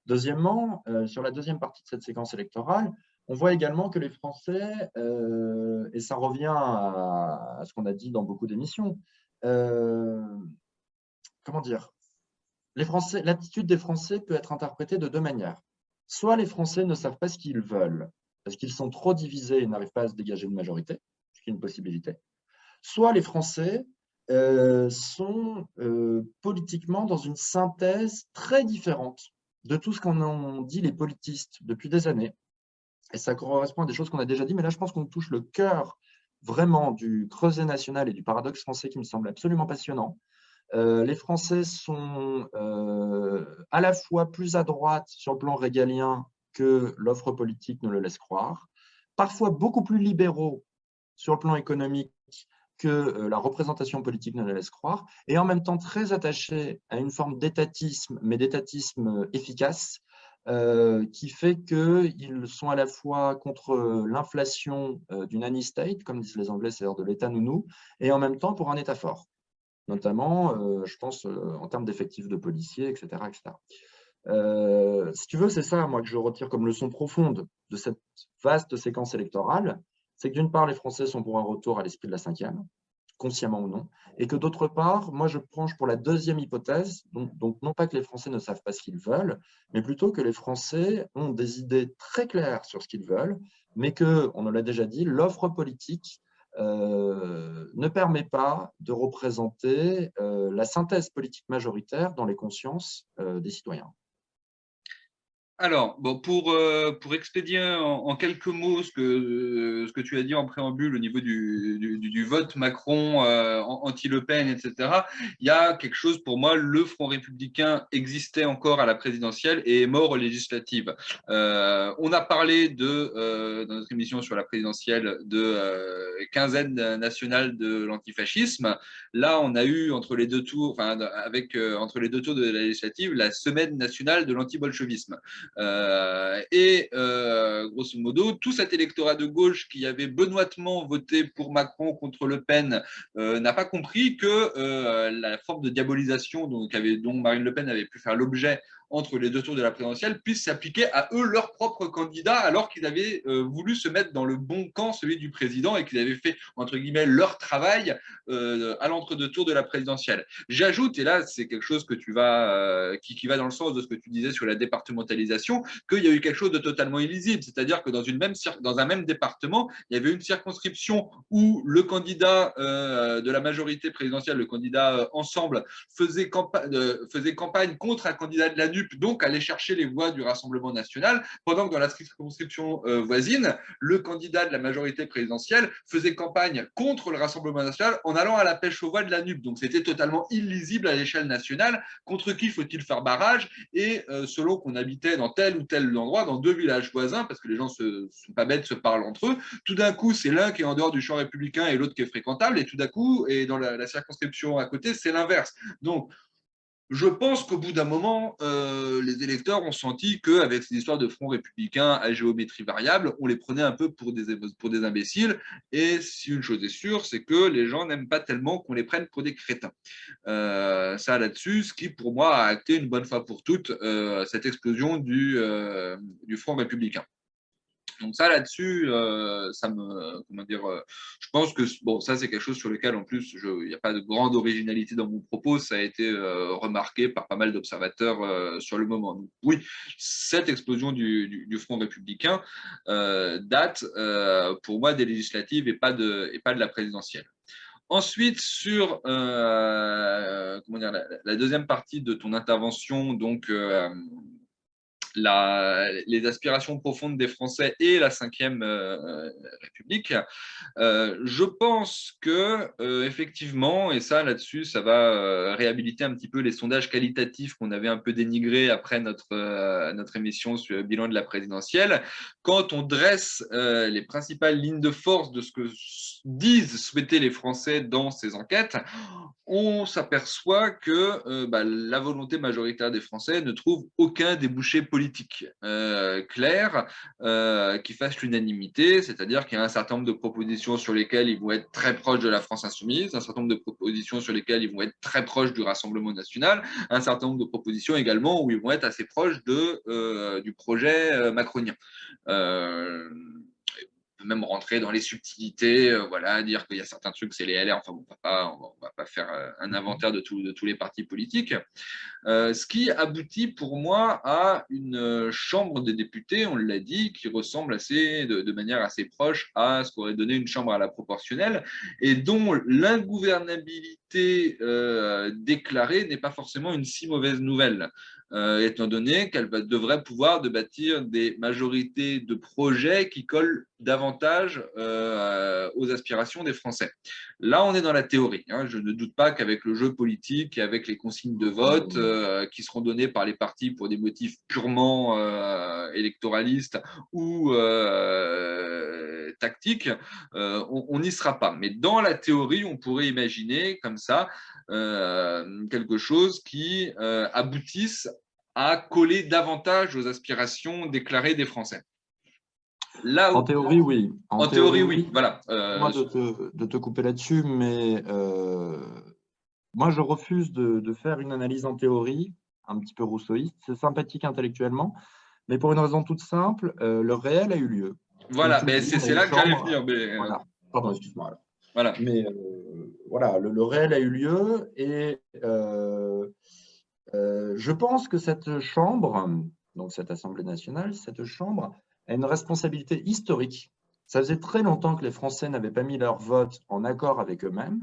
Deuxièmement, sur la deuxième partie de cette séquence électorale, on voit également que les Français, et ça revient à ce qu'on a dit dans beaucoup d'émissions, comment dire, l'attitude des Français peut être interprétée de 2 manières. Soit les Français ne savent pas ce qu'ils veulent, parce qu'ils sont trop divisés et n'arrivent pas à se dégager une majorité, ce qui est une possibilité. Soit les Français sont politiquement dans une synthèse très différente de tout ce qu'en ont dit les politistes depuis des années. Et ça correspond à des choses qu'on a déjà dit, mais là, je pense qu'on touche le cœur vraiment du creuset national et du paradoxe français qui me semble absolument passionnant. Les Français sont à la fois plus à droite sur le plan régalien que l'offre politique ne le laisse croire, parfois beaucoup plus libéraux sur le plan économique que la représentation politique ne le laisse croire, et en même temps très attachés à une forme d'étatisme, mais d'étatisme efficace, qui fait qu'ils sont à la fois contre l'inflation du nanny state, comme disent les Anglais, c'est-à-dire de l'État nounou, et en même temps pour un État fort, notamment, je pense, en termes d'effectifs de policiers, etc. Si tu veux, c'est ça, moi, que je retire comme leçon profonde de cette vaste séquence électorale, c'est que d'une part, les Français sont pour un retour à l'esprit de la cinquième, consciemment ou non, et que d'autre part, moi, je penche pour la deuxième hypothèse, donc non pas que les Français ne savent pas ce qu'ils veulent, mais plutôt que les Français ont des idées très claires sur ce qu'ils veulent, mais que, on l'a déjà dit, l'offre politique ne permet pas de représenter la synthèse politique majoritaire dans les consciences des citoyens. Alors, bon, pour expédier en quelques mots ce que tu as dit en préambule au niveau du vote Macron anti-Le Pen, etc., il y a quelque chose pour moi, le Front républicain existait encore à la présidentielle et est mort aux législatives. On a parlé dans notre émission sur la présidentielle de quinzaine nationale de l'antifascisme. Là, on a eu entre les deux tours, entre les 2 tours de la législative, la semaine nationale de l'antibolchevisme. Grosso modo, tout cet électorat de gauche qui avait benoîtement voté pour Macron contre Le Pen n'a pas compris que la forme de diabolisation dont Marine Le Pen avait pu faire l'objet entre les 2 tours de la présidentielle puisse s'appliquer à eux, leurs propres candidats, alors qu'ils avaient voulu se mettre dans le bon camp, celui du président, et qu'ils avaient fait, entre guillemets, leur travail à l'entre-deux tours de la présidentielle. J'ajoute, et là, c'est quelque chose que qui va dans le sens de ce que tu disais sur la départementalisation, qu'il y a eu quelque chose de totalement illisible, c'est-à-dire que dans un même département, il y avait une circonscription où le candidat de la majorité présidentielle, le candidat Ensemble, faisait campagne contre un candidat de la Là où, en théorie, oui. En théorie, oui. Voilà. Moi, de te couper là-dessus, mais moi, je refuse de faire une analyse en théorie, un petit peu rousseauiste. C'est sympathique intellectuellement, mais pour une raison toute simple, le réel a eu lieu. Voilà, c'est là que j'allais venir. Mais... Voilà. Pardon, excuse-moi. Voilà. Mais voilà, le réel a eu lieu et je pense que cette chambre, donc cette Assemblée nationale, cette chambre a une responsabilité historique. Ça faisait très longtemps que les Français n'avaient pas mis leur vote en accord avec eux-mêmes.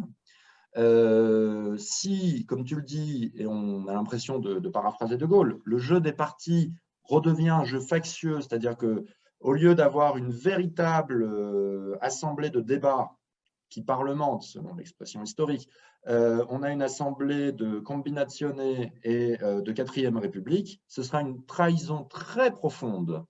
Si, comme tu le dis, et on a l'impression de paraphraser De Gaulle, le jeu des partis redevient un jeu factieux, c'est-à-dire qu'au lieu d'avoir une véritable assemblée de débat qui parlemente, selon l'expression historique, on a une assemblée de combinazione et de quatrième république, ce sera une trahison très profonde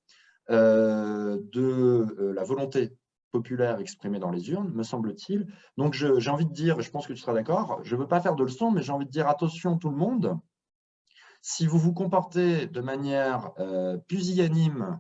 de la volonté populaire exprimée dans les urnes, me semble-t-il. Donc j'ai envie de dire, et je pense que tu seras d'accord, je ne veux pas faire de leçon, mais j'ai envie de dire attention tout le monde, si vous vous comportez de manière pusillanime,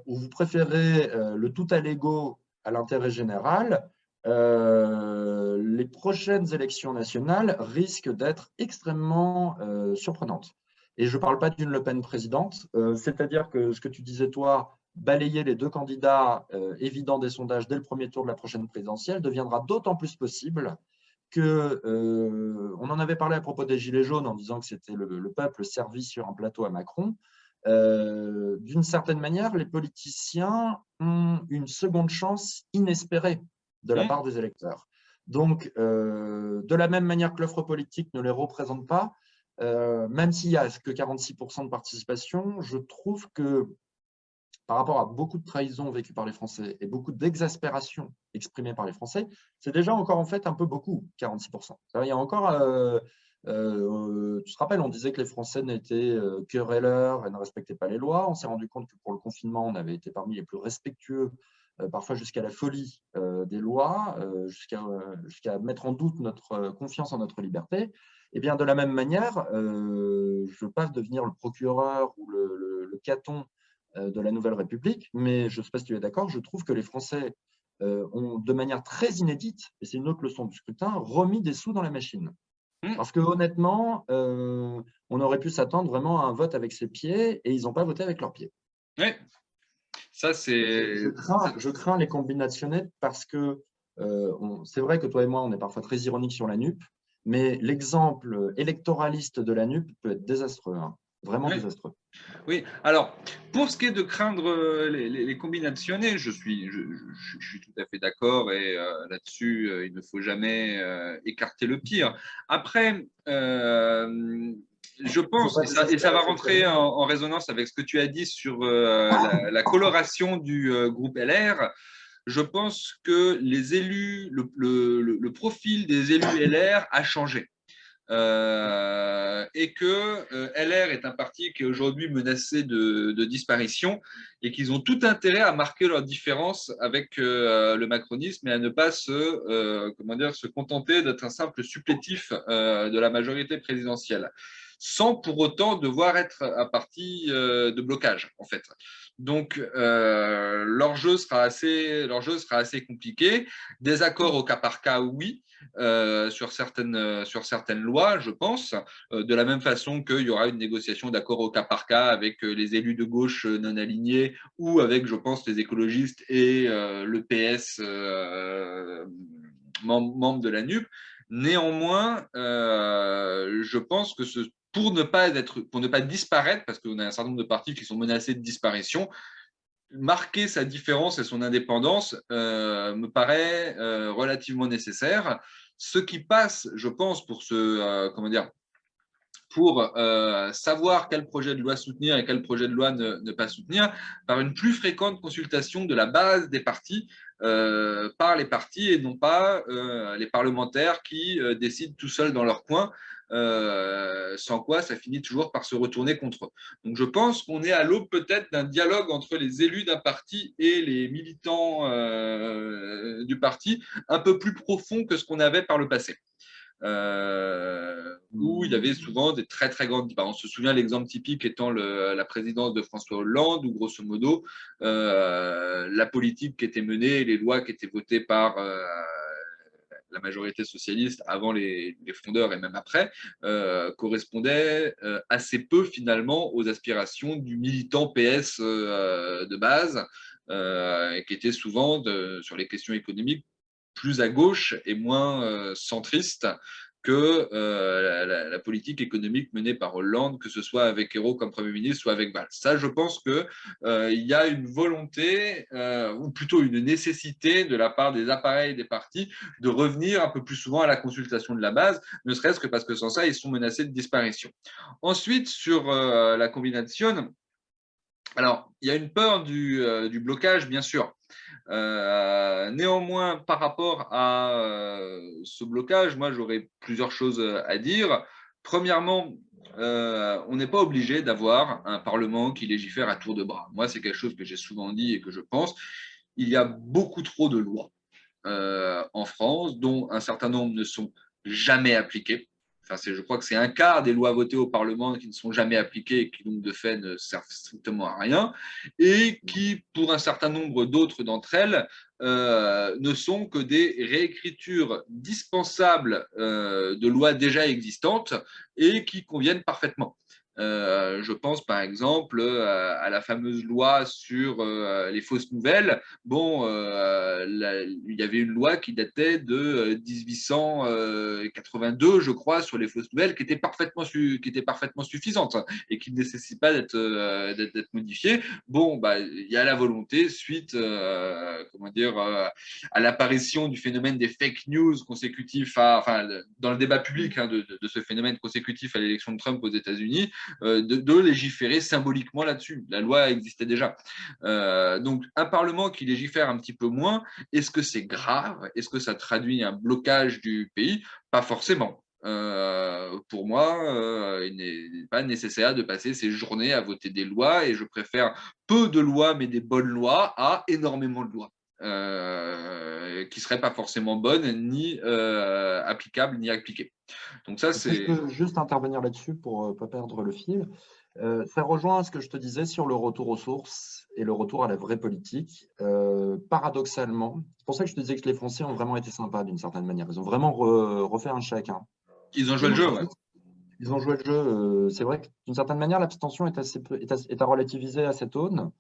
ou vous préférez le tout à l'ego à l'intérêt général, les prochaines élections nationales risquent d'être extrêmement surprenantes. Et je ne parle pas d'une Le Pen présidente, c'est-à-dire que ce que tu disais toi, balayer les deux candidats évidents des sondages dès le premier tour de la prochaine présidentielle deviendra d'autant plus possible que, on en avait parlé à propos des Gilets jaunes en disant que c'était le peuple servi sur un plateau à Macron. D'une certaine manière, les politiciens ont une seconde chance inespérée de la part des électeurs. Donc, de la même manière que l'offre politique ne les représente pas, même s'il n'y a que 46% de participation, je trouve que par rapport à beaucoup de trahisons vécues par les Français et beaucoup d'exaspération exprimée par les Français, c'est déjà encore en fait un peu beaucoup, 46%. Il y a encore, tu te rappelles, on disait que les Français n'étaient querelleurs et ne respectaient pas les lois. On s'est rendu compte que pour le confinement, on avait été parmi les plus respectueux, parfois jusqu'à la folie des lois, jusqu'à mettre en doute notre confiance en notre liberté. Et bien, de la même manière, je ne veux pas devenir le procureur ou le caton de la Nouvelle République, mais je ne sais pas si tu es d'accord, je trouve que les Français ont, de manière très inédite, et c'est une autre leçon du scrutin, remis des sous dans la machine. Parce que honnêtement, on aurait pu s'attendre vraiment à un vote avec ses pieds, et ils n'ont pas voté avec leurs pieds. Oui, ça c'est… Je crains les combinationnettes parce que c'est vrai que toi et moi, on est parfois très ironique sur la NUP, mais l'exemple électoraliste de la NUP peut être désastreux, hein, vraiment désastreux. Oui, alors, pour ce qui est de craindre les combinationnés, je suis tout à fait d'accord et là-dessus, il ne faut jamais écarter le pire. Après, je pense, et ça va rentrer en résonance avec ce que tu as dit sur la coloration du groupe LR. Je pense que les élus, le profil des élus LR a changé. Et que LR est un parti qui est aujourd'hui menacé de disparition et qu'ils ont tout intérêt à marquer leur différence avec le macronisme et à ne pas se contenter d'être un simple supplétif de la majorité présidentielle, sans pour autant devoir être un parti de blocage, en fait. Donc, leur jeu sera assez compliqué. Des accords au cas par cas, oui, sur certaines lois, je pense, de la même façon qu'il y aura une négociation d'accord au cas par cas avec les élus de gauche non alignés ou avec, je pense, les écologistes et le PS membre de la NUP. Néanmoins, je pense que pour ne pas disparaître, parce qu'on a un certain nombre de partis qui sont menacés de disparition, marquer sa différence et son indépendance me paraît relativement nécessaire. Ce qui passe, je pense, pour savoir quel projet de loi soutenir et quel projet de loi ne pas soutenir, par une plus fréquente consultation de la base des partis par les partis et non pas les parlementaires qui décident tout seuls dans leur coin, sans quoi ça finit toujours par se retourner contre eux. Donc je pense qu'on est à l'aube peut-être d'un dialogue entre les élus d'un parti et les militants du parti, un peu plus profond que ce qu'on avait par le passé. Où il y avait souvent des très très grandes différences. On se souvient l'exemple typique étant la présidence de François Hollande, où grosso modo la politique qui était menée, les lois qui étaient votées par la majorité socialiste avant les fondeurs et même après, correspondaient assez peu finalement aux aspirations du militant PS de base, et qui était souvent sur les questions économiques plus à gauche et moins centriste que la politique économique menée par Hollande, que ce soit avec Ayrault comme Premier ministre ou avec Valls. Ça, je pense qu'il y a une volonté, ou plutôt une nécessité de la part des appareils des partis de revenir un peu plus souvent à la consultation de la base, ne serait-ce que parce que sans ça, ils sont menacés de disparition. Ensuite, sur la combination, alors, il y a une peur du blocage, bien sûr. Néanmoins, par rapport à ce blocage, moi, j'aurais plusieurs choses à dire. Premièrement, on n'est pas obligé d'avoir un Parlement qui légifère à tour de bras. Moi, c'est quelque chose que j'ai souvent dit et que je pense. Il y a beaucoup trop de lois en France, dont un certain nombre ne sont jamais appliquées. Enfin, je crois que c'est un quart des lois votées au Parlement qui ne sont jamais appliquées et qui, donc, de fait, ne servent strictement à rien, et qui, pour un certain nombre d'autres d'entre elles, ne sont que des réécritures dispensables de lois déjà existantes et qui conviennent parfaitement. Je pense par exemple à la fameuse loi sur les fausses nouvelles. Bon, il y avait une loi qui datait de 1882, je crois, sur les fausses nouvelles, qui était parfaitement suffisante et qui ne nécessite pas d'être modifiée. Bon, bah, il y a la volonté, suite à l'apparition du phénomène des fake news consécutifs dans le débat public de ce phénomène consécutif à l'élection de Trump aux États-Unis, de légiférer symboliquement là-dessus. La loi existait déjà. Donc, un Parlement qui légifère un petit peu moins, est-ce que c'est grave? Est-ce que ça traduit un blocage du pays? Pas forcément. Pour moi, il n'est pas nécessaire de passer ces journées à voter des lois et je préfère peu de lois mais des bonnes lois à énormément de lois qui ne seraient pas forcément bonnes ni applicables ni appliquées. Donc ça, Si je peux juste intervenir là-dessus pour ne pas perdre le fil. Ça rejoint ce que je te disais sur le retour aux sources et le retour à la vraie politique. Paradoxalement, c'est pour ça que je te disais que les Français ont vraiment été sympas d'une certaine manière. Ils ont vraiment refait un chacun. Ils ont joué le jeu, ouais. Ils ont joué le jeu. C'est vrai que d'une certaine manière, l'abstention est à relativiser à cette aune.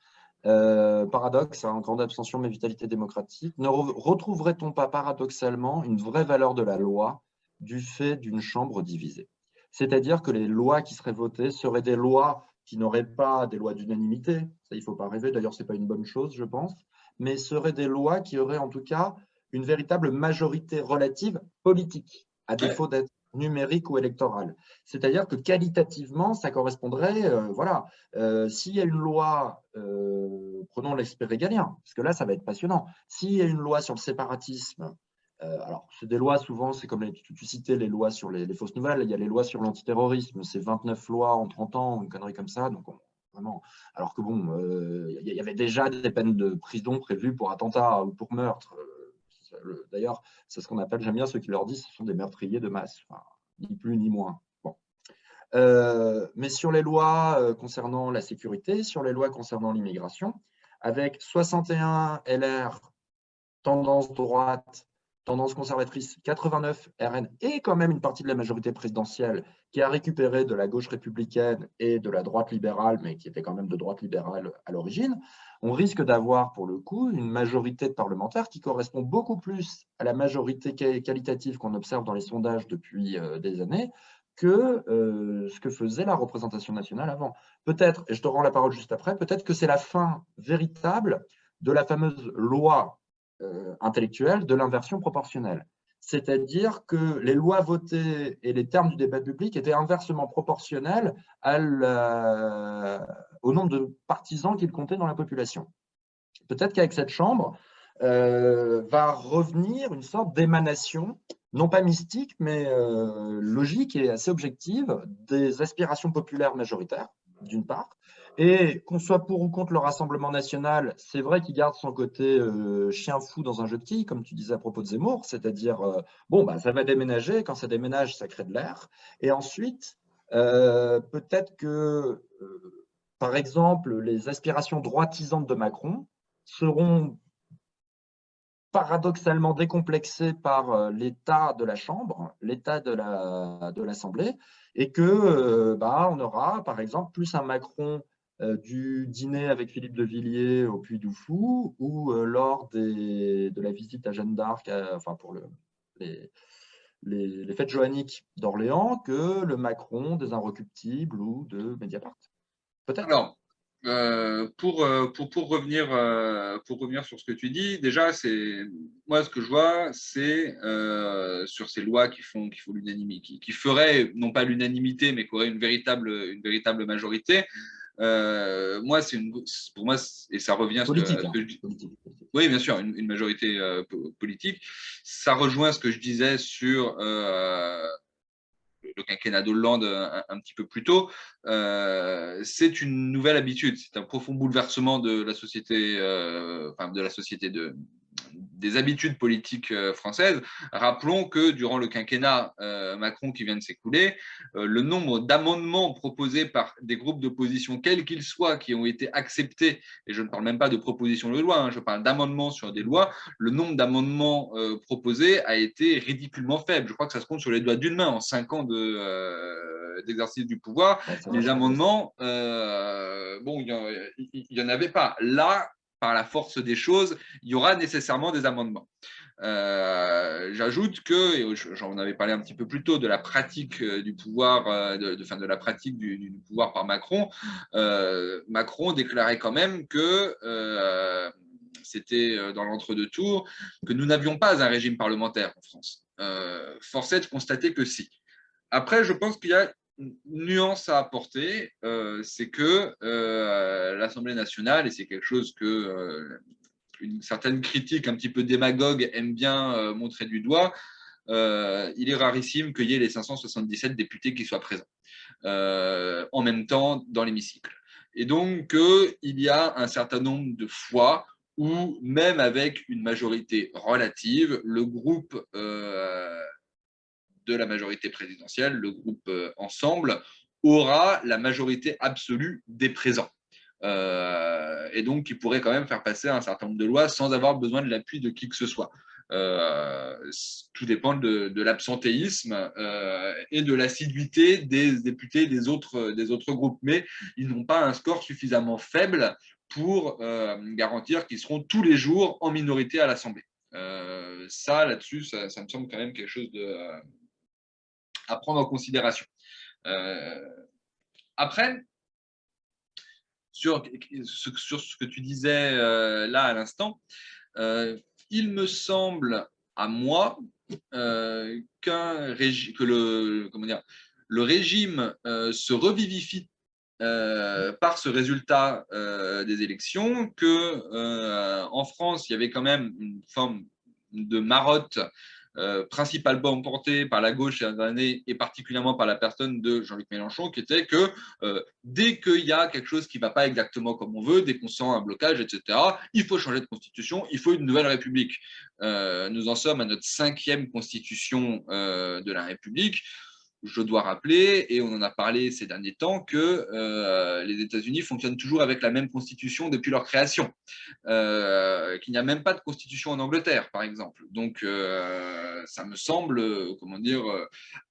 Paradoxe, grande abstention mais vitalité démocratique. Ne retrouverait-on pas paradoxalement une vraie valeur de la loi du fait d'une chambre divisée? C'est-à-dire que les lois qui seraient votées seraient des lois qui n'auraient pas des lois d'unanimité, ça il ne faut pas rêver, d'ailleurs ce n'est pas une bonne chose je pense, mais seraient des lois qui auraient en tout cas une véritable majorité relative politique, à défaut d'être numérique ou électorale. C'est-à-dire que qualitativement, ça correspondrait, voilà, s'il y a une loi, prenons l'aspect régalien, parce que là, ça va être passionnant. S'il y a une loi sur le séparatisme, alors c'est des lois souvent, c'est comme tu citais les lois sur les fausses nouvelles, il y a les lois sur l'antiterrorisme, c'est 29 lois en 30 ans, une connerie comme ça, donc vraiment. Alors que bon, il y avait déjà des peines de prison prévues pour attentat ou pour meurtre. D'ailleurs, c'est ce qu'on appelle, j'aime bien ceux qui leur disent, ce sont des meurtriers de masse, enfin, ni plus ni moins. Bon. Mais sur les lois concernant la sécurité, sur les lois concernant l'immigration, avec 61 LR, tendance droite, tendance conservatrice, 89 RN et quand même une partie de la majorité présidentielle qui a récupéré de la gauche républicaine et de la droite libérale, mais qui était quand même de droite libérale à l'origine, on risque d'avoir pour le coup une majorité de parlementaires qui correspond beaucoup plus à la majorité qualitative qu'on observe dans les sondages depuis des années que ce que faisait la représentation nationale avant. Peut-être, et je te rends la parole juste après, peut-être que c'est la fin véritable de la fameuse loi intellectuelle de l'inversion proportionnelle. C'est-à-dire que les lois votées et les termes du débat public étaient inversement proportionnels au nombre de partisans qu'ils comptaient dans la population. Peut-être qu'avec cette Chambre, va revenir une sorte d'émanation, non pas mystique, mais logique et assez objective, des aspirations populaires majoritaires, d'une part, et qu'on soit pour ou contre le Rassemblement national, c'est vrai qu'il garde son côté chien fou dans un jeu de quilles, comme tu disais à propos de Zemmour, c'est-à-dire, bon, bah, ça va déménager, quand ça déménage, ça crée de l'air, et ensuite, peut-être que, par exemple, les aspirations droitisantes de Macron seront paradoxalement décomplexé par l'état de la Chambre, l'état de l'Assemblée, et que on aura, par exemple, plus un Macron du dîner avec Philippe de Villiers au Puy du Fou ou lors de la visite à Jeanne d'Arc, enfin pour les fêtes johanniques d'Orléans, que le Macron des Inrecuptibles ou de Mediapart. Peut-être. Alors, pour revenir sur ce que tu dis, déjà, moi ce que je vois, c'est sur ces lois qui font l'unanimité, qui feraient non pas l'unanimité, mais qui auraient une véritable majorité. Moi, pour moi, et ça revient à ce que je dis. Politique. Oui, bien sûr, une majorité politique. Ça rejoint ce que je disais sur le quinquennat d'Hollande un petit peu plus tôt, c'est une nouvelle habitude, c'est un profond bouleversement de la société, des habitudes politiques françaises. Rappelons que durant le quinquennat Macron qui vient de s'écouler, le nombre d'amendements proposés par des groupes d'opposition, quels qu'ils soient, qui ont été acceptés, et je ne parle même pas de propositions de loi, je parle d'amendements sur des lois, le nombre d'amendements proposés a été ridiculement faible. Je crois que ça se compte sur les doigts d'une main en 5 ans d'exercice du pouvoir, les amendements, bon, il n'y en avait pas. Là, par la force des choses, il y aura nécessairement des amendements. J'ajoute que, et j'en avais parlé un petit peu plus tôt, de la pratique du pouvoir, de la pratique du pouvoir par Macron. Macron déclarait quand même que c'était dans l'entre-deux tours, que nous n'avions pas un régime parlementaire en France. Force est de constater que si. Après, je pense qu'il y a une nuance à apporter, c'est que l'Assemblée nationale, et c'est quelque chose que une certaine critique un petit peu démagogue aime bien montrer du doigt, il est rarissime qu'il y ait les 577 députés qui soient présents en même temps dans l'hémicycle. Et donc, il y a un certain nombre de fois où, même avec une majorité relative, le groupe de la majorité présidentielle, le groupe Ensemble, aura la majorité absolue des présents. Et donc, il pourrait quand même faire passer un certain nombre de lois sans avoir besoin de l'appui de qui que ce soit. Tout dépend de l'absentéisme et de l'assiduité des députés des autres groupes. Mais ils n'ont pas un score suffisamment faible pour garantir qu'ils seront tous les jours en minorité à l'Assemblée. Ça, là-dessus, ça me semble quand même quelque chose à prendre en considération. Après, sur ce que tu disais là à l'instant, il me semble à moi que le régime se revivifie par ce résultat des élections, que en France, il y avait quand même une forme de marotte principalement portée par la gauche ces dernières années et particulièrement par la personne de Jean-Luc Mélenchon, qui était que dès qu'il y a quelque chose qui ne va pas exactement comme on veut, dès qu'on sent un blocage, etc., il faut changer de constitution, il faut une nouvelle République. Nous en sommes à notre 5e constitution de la République. Je dois rappeler, et on en a parlé ces derniers temps, que les États-Unis fonctionnent toujours avec la même constitution depuis leur création, qu'il n'y a même pas de constitution en Angleterre, par exemple. Donc, ça me semble,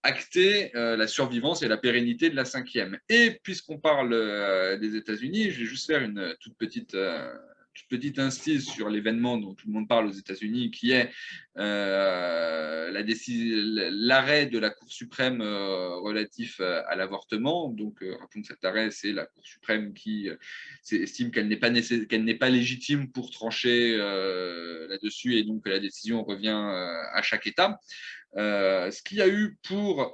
acter la survivance et la pérennité de la 5e. Et puisqu'on parle des États-Unis, je vais juste faire une toute petite incise sur l'événement dont tout le monde parle aux États-Unis, qui est l'arrêt de la Cour suprême relatif à l'avortement. Donc, rappelons que cet arrêt, c'est la Cour suprême qui estime qu'elle n'est pas légitime pour trancher là-dessus, et donc que la décision revient à chaque État. Ce qui a eu pour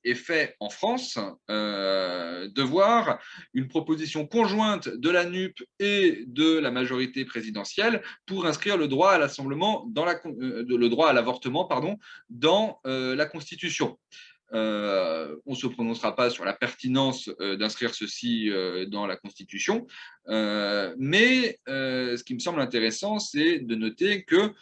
effet en France de voir une proposition conjointe de la NUP et de la majorité présidentielle pour inscrire le droit à l'assemblement le droit à l'avortement, dans la Constitution. On ne se prononcera pas sur la pertinence d'inscrire ceci dans la Constitution, mais ce qui me semble intéressant, c'est de noter que,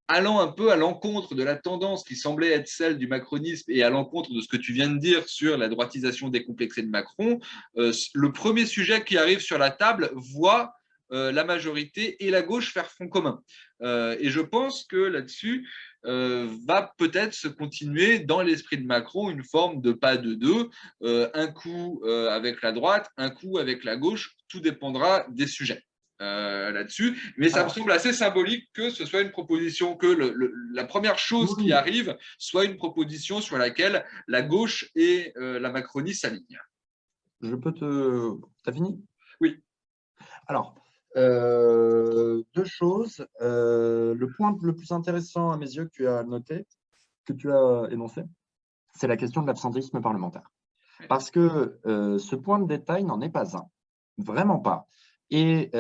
allant un peu à l'encontre de la tendance qui semblait être celle du macronisme et à l'encontre de ce que tu viens de dire sur la droitisation décomplexée de Macron, le premier sujet qui arrive sur la table voit la majorité et la gauche faire front commun. Et je pense que là-dessus va peut-être se continuer dans l'esprit de Macron une forme de pas de deux, un coup avec la droite, un coup avec la gauche, tout dépendra des sujets. Là-dessus, mais ça me semble assez symbolique que ce soit une proposition, que la première chose qui arrive soit une proposition sur laquelle la gauche et la Macronie s'alignent. Je peux te... T'as fini? Oui. Alors, deux choses. Le point le plus intéressant à mes yeux que tu as noté, que tu as énoncé, c'est la question de l'absentéisme parlementaire. Parce que ce point de détail n'en est pas un. Vraiment pas. Et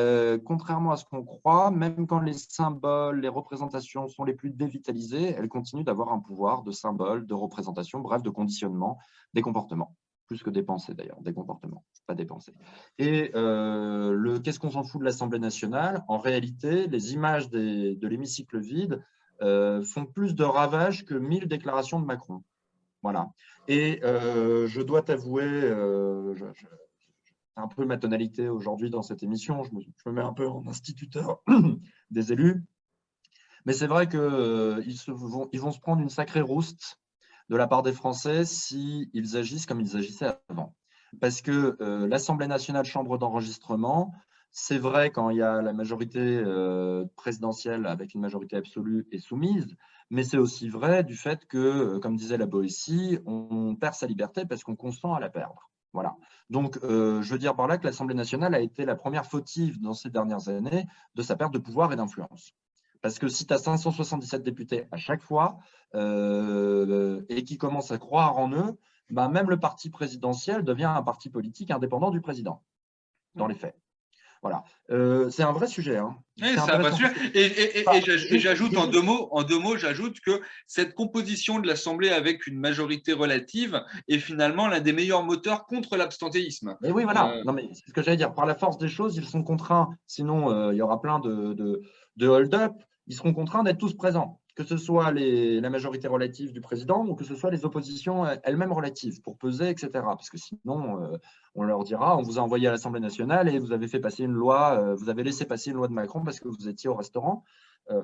contrairement à ce qu'on croit, même quand les symboles, les représentations sont les plus dévitalisées, elles continuent d'avoir un pouvoir de symbole, de représentation, bref, de conditionnement des comportements. Plus que des pensées d'ailleurs, des comportements, pas des pensées. Et qu'est-ce qu'on s'en fout de l'Assemblée nationale? En réalité, les images de l'hémicycle vide font plus de ravages que 1000 déclarations de Macron. Voilà. Et je dois t'avouer, c'est un peu ma tonalité aujourd'hui dans cette émission, je me mets un peu en instituteur des élus, mais c'est vrai qu'ils vont se prendre une sacrée rouste de la part des Français s'ils agissent comme ils agissaient avant. Parce que l'Assemblée nationale, chambre d'enregistrement, c'est vrai quand il y a la majorité présidentielle avec une majorité absolue et soumise, mais c'est aussi vrai du fait que, comme disait la Boétie, on perd sa liberté parce qu'on consent à la perdre. Voilà. Donc, je veux dire par là que l'Assemblée nationale a été la première fautive dans ces dernières années de sa perte de pouvoir et d'influence. Parce que si tu as 577 députés à chaque fois et qui commencent à croire en eux, bah, même le parti présidentiel devient un parti politique indépendant du président, dans les faits. Voilà. C'est un vrai sujet. Hein. Oui, C'est c'est un vrai intéressant. sujet. Enfin, Et j'ajoute en deux mots, j'ajoute que cette composition de l'Assemblée avec une majorité relative est finalement l'un des meilleurs moteurs contre l'abstentéisme. mais oui, voilà. Non, mais c'est ce que j'allais dire. Par la force des choses, ils sont contraints. Sinon, il y aura plein de hold-up. Ils seront contraints d'être tous présents, que ce soit la majorité relative du président ou que ce soit les oppositions elles-mêmes relatives pour peser, etc. Parce que sinon, on leur dira, on vous a envoyé à l'Assemblée nationale et vous avez fait passer une loi, vous avez laissé passer une loi de Macron parce que vous étiez au restaurant.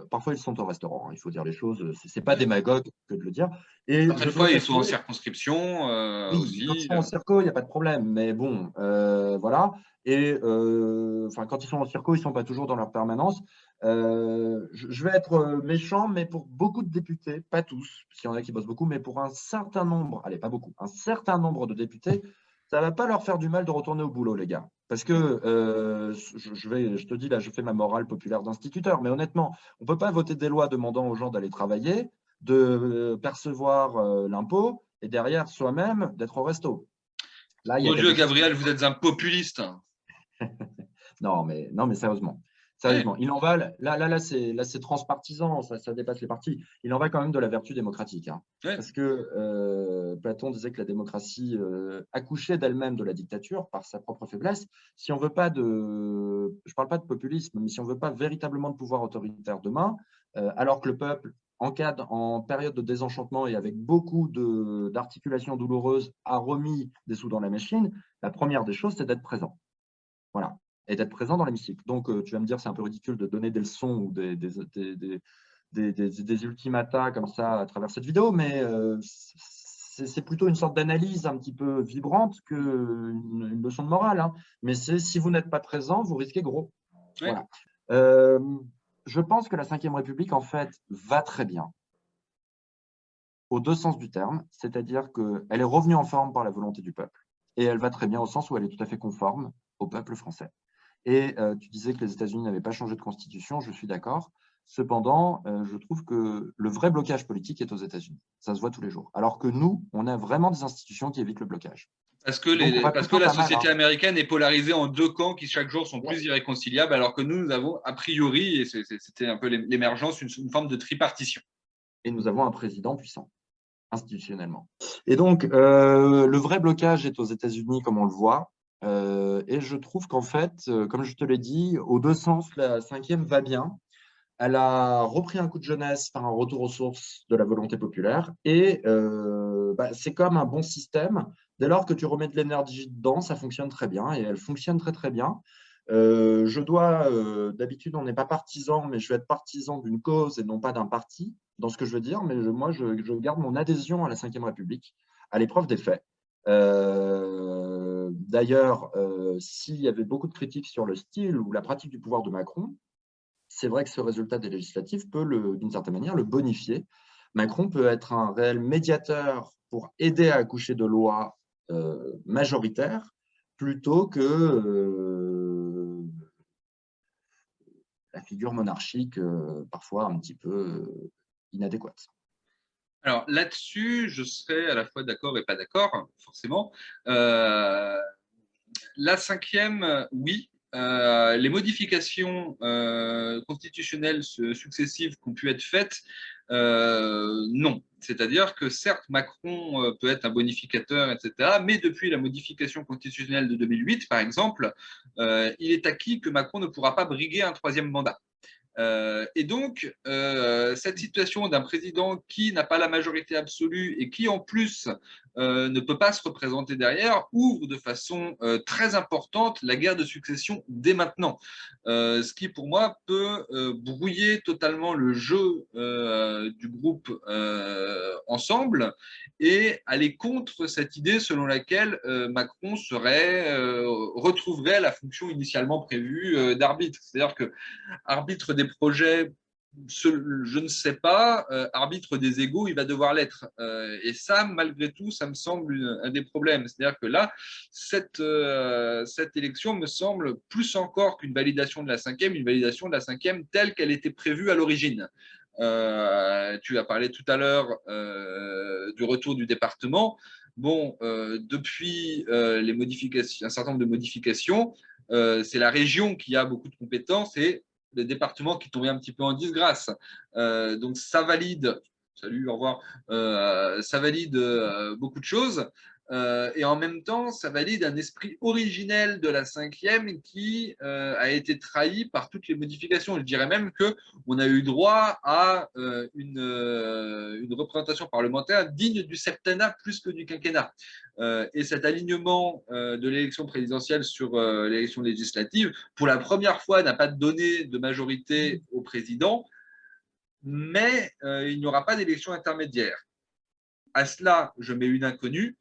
Parfois, ils sont au restaurant. Hein, il faut dire les choses. C'est pas démagogue que de le dire. Et je Certaines dois fois, ils sont en t'avouer, circonscription oui, quand ils aussi. sont en circo, il n'y a pas de problème. Mais bon, voilà. Et quand ils sont en circo, ils ne sont pas toujours dans leur permanence. Je vais être méchant, mais pour beaucoup de députés, pas tous, parce qu'il y en a qui bossent beaucoup, mais pour un certain nombre, allez, pas beaucoup, un certain nombre de députés, ça ne va pas leur faire du mal de retourner au boulot, les gars. Parce que je te dis, là, je fais ma morale populaire d'instituteur, mais honnêtement, on ne peut pas voter des lois demandant aux gens d'aller travailler, de percevoir l'impôt et derrière soi-même d'être au resto. Là, il y a Mon Dieu, quelque chose qui... Gabriel, vous êtes un populiste. Non, mais sérieusement. Ouais, Sérieusement, il en va, là c'est transpartisan, ça dépasse les partis. Il en va quand même de la vertu démocratique. Hein. ouais. Parce que Platon disait que la démocratie accouchait d'elle-même de la dictature par sa propre faiblesse. Si on veut pas de, je parle pas de populisme, mais si on veut pas véritablement de pouvoir autoritaire demain, alors que le peuple, en période de désenchantement et avec beaucoup d'articulations douloureuses, a remis des sous dans la machine, la première des choses, c'est d'être présent. Voilà. Et d'être présent dans l'hémicycle. Donc, tu vas me dire, c'est un peu ridicule de donner des leçons ou des ultimata comme ça à travers cette vidéo, mais c'est plutôt une sorte d'analyse un petit peu vibrante qu'une leçon de morale. Hein. Mais c'est si vous n'êtes pas présent, vous risquez gros. Ouais. Voilà. Je pense que la Ve République, en fait, va très bien, aux deux sens du terme, c'est-à-dire qu'elle est revenue en forme par la volonté du peuple. Et elle va très bien au sens où elle est tout à fait conforme au peuple français. Et tu disais que les États-Unis n'avaient pas changé de constitution, je suis d'accord. Cependant, je trouve que le vrai blocage politique est aux États-Unis. Ça se voit tous les jours. Alors que nous, on a vraiment des institutions qui évitent le blocage. Donc, on va Parce que plutôt la pas mal. société Hein. américaine est polarisée en deux camps qui chaque jour sont Ouais. plus irréconciliables, alors que nous avons a priori, et c'était un peu l'émergence, une forme de tripartition. Et nous avons un président puissant, institutionnellement. Et donc, le vrai blocage est aux États-Unis, comme on le voit. Et je trouve qu'en fait, comme je te l'ai dit, aux deux sens, la cinquième va bien. Elle a repris un coup de jeunesse par un retour aux sources de la volonté populaire. Et c'est comme un bon système. Dès lors que tu remets de l'énergie dedans, ça fonctionne très bien. Et elle fonctionne très, très bien. D'habitude, on n'est pas partisan, mais je vais être partisan d'une cause et non pas d'un parti, dans ce que je veux dire. Mais moi, je garde mon adhésion à la Ve République, à l'épreuve des faits. D'ailleurs, s'il y avait beaucoup de critiques sur le style ou la pratique du pouvoir de Macron, c'est vrai que ce résultat des législatives peut, d'une certaine manière, le bonifier. Macron peut être un réel médiateur pour aider à accoucher de lois majoritaires plutôt que la figure monarchique, parfois un petit peu inadéquate. Alors là-dessus, je serais à la fois d'accord et pas d'accord, forcément. La cinquième, oui. Les modifications constitutionnelles successives qui ont pu être faites, non. C'est-à-dire que certes, Macron peut être un bonificateur, etc., mais depuis la modification constitutionnelle de 2008, par exemple, il est acquis que Macron ne pourra pas briguer un troisième mandat. Et donc, cette situation d'un président qui n'a pas la majorité absolue et qui, en plus, ne peut pas se représenter derrière, ouvre de façon très importante la guerre de succession dès maintenant. Ce qui, pour moi, peut brouiller totalement le jeu du groupe Ensemble et aller contre cette idée selon laquelle Macron retrouverait la fonction initialement prévue d'arbitre. C'est-à-dire que arbitre des projets, je ne sais pas, arbitre des égos, il va devoir l'être. Et ça, malgré tout, ça me semble un des problèmes. C'est-à-dire que là, cette élection me semble plus encore qu'une validation de la cinquième, une validation de la cinquième telle qu'elle était prévue à l'origine. Tu as parlé tout à l'heure du retour du département. Bon, depuis les modifications, un certain nombre de modifications, c'est la région qui a beaucoup de compétences et le département qui tombait un petit peu en disgrâce. Donc ça valide, salut, au revoir, ça valide beaucoup de choses. Et en même temps, ça valide un esprit originel de la cinquième qui a été trahi par toutes les modifications. Je dirais même qu'on a eu droit à une représentation parlementaire digne du septennat plus que du quinquennat. Et cet alignement de l'élection présidentielle sur l'élection législative, pour la première fois, n'a pas donné de majorité au président, mais il n'y aura pas d'élection intermédiaire. À cela, je mets une inconnue.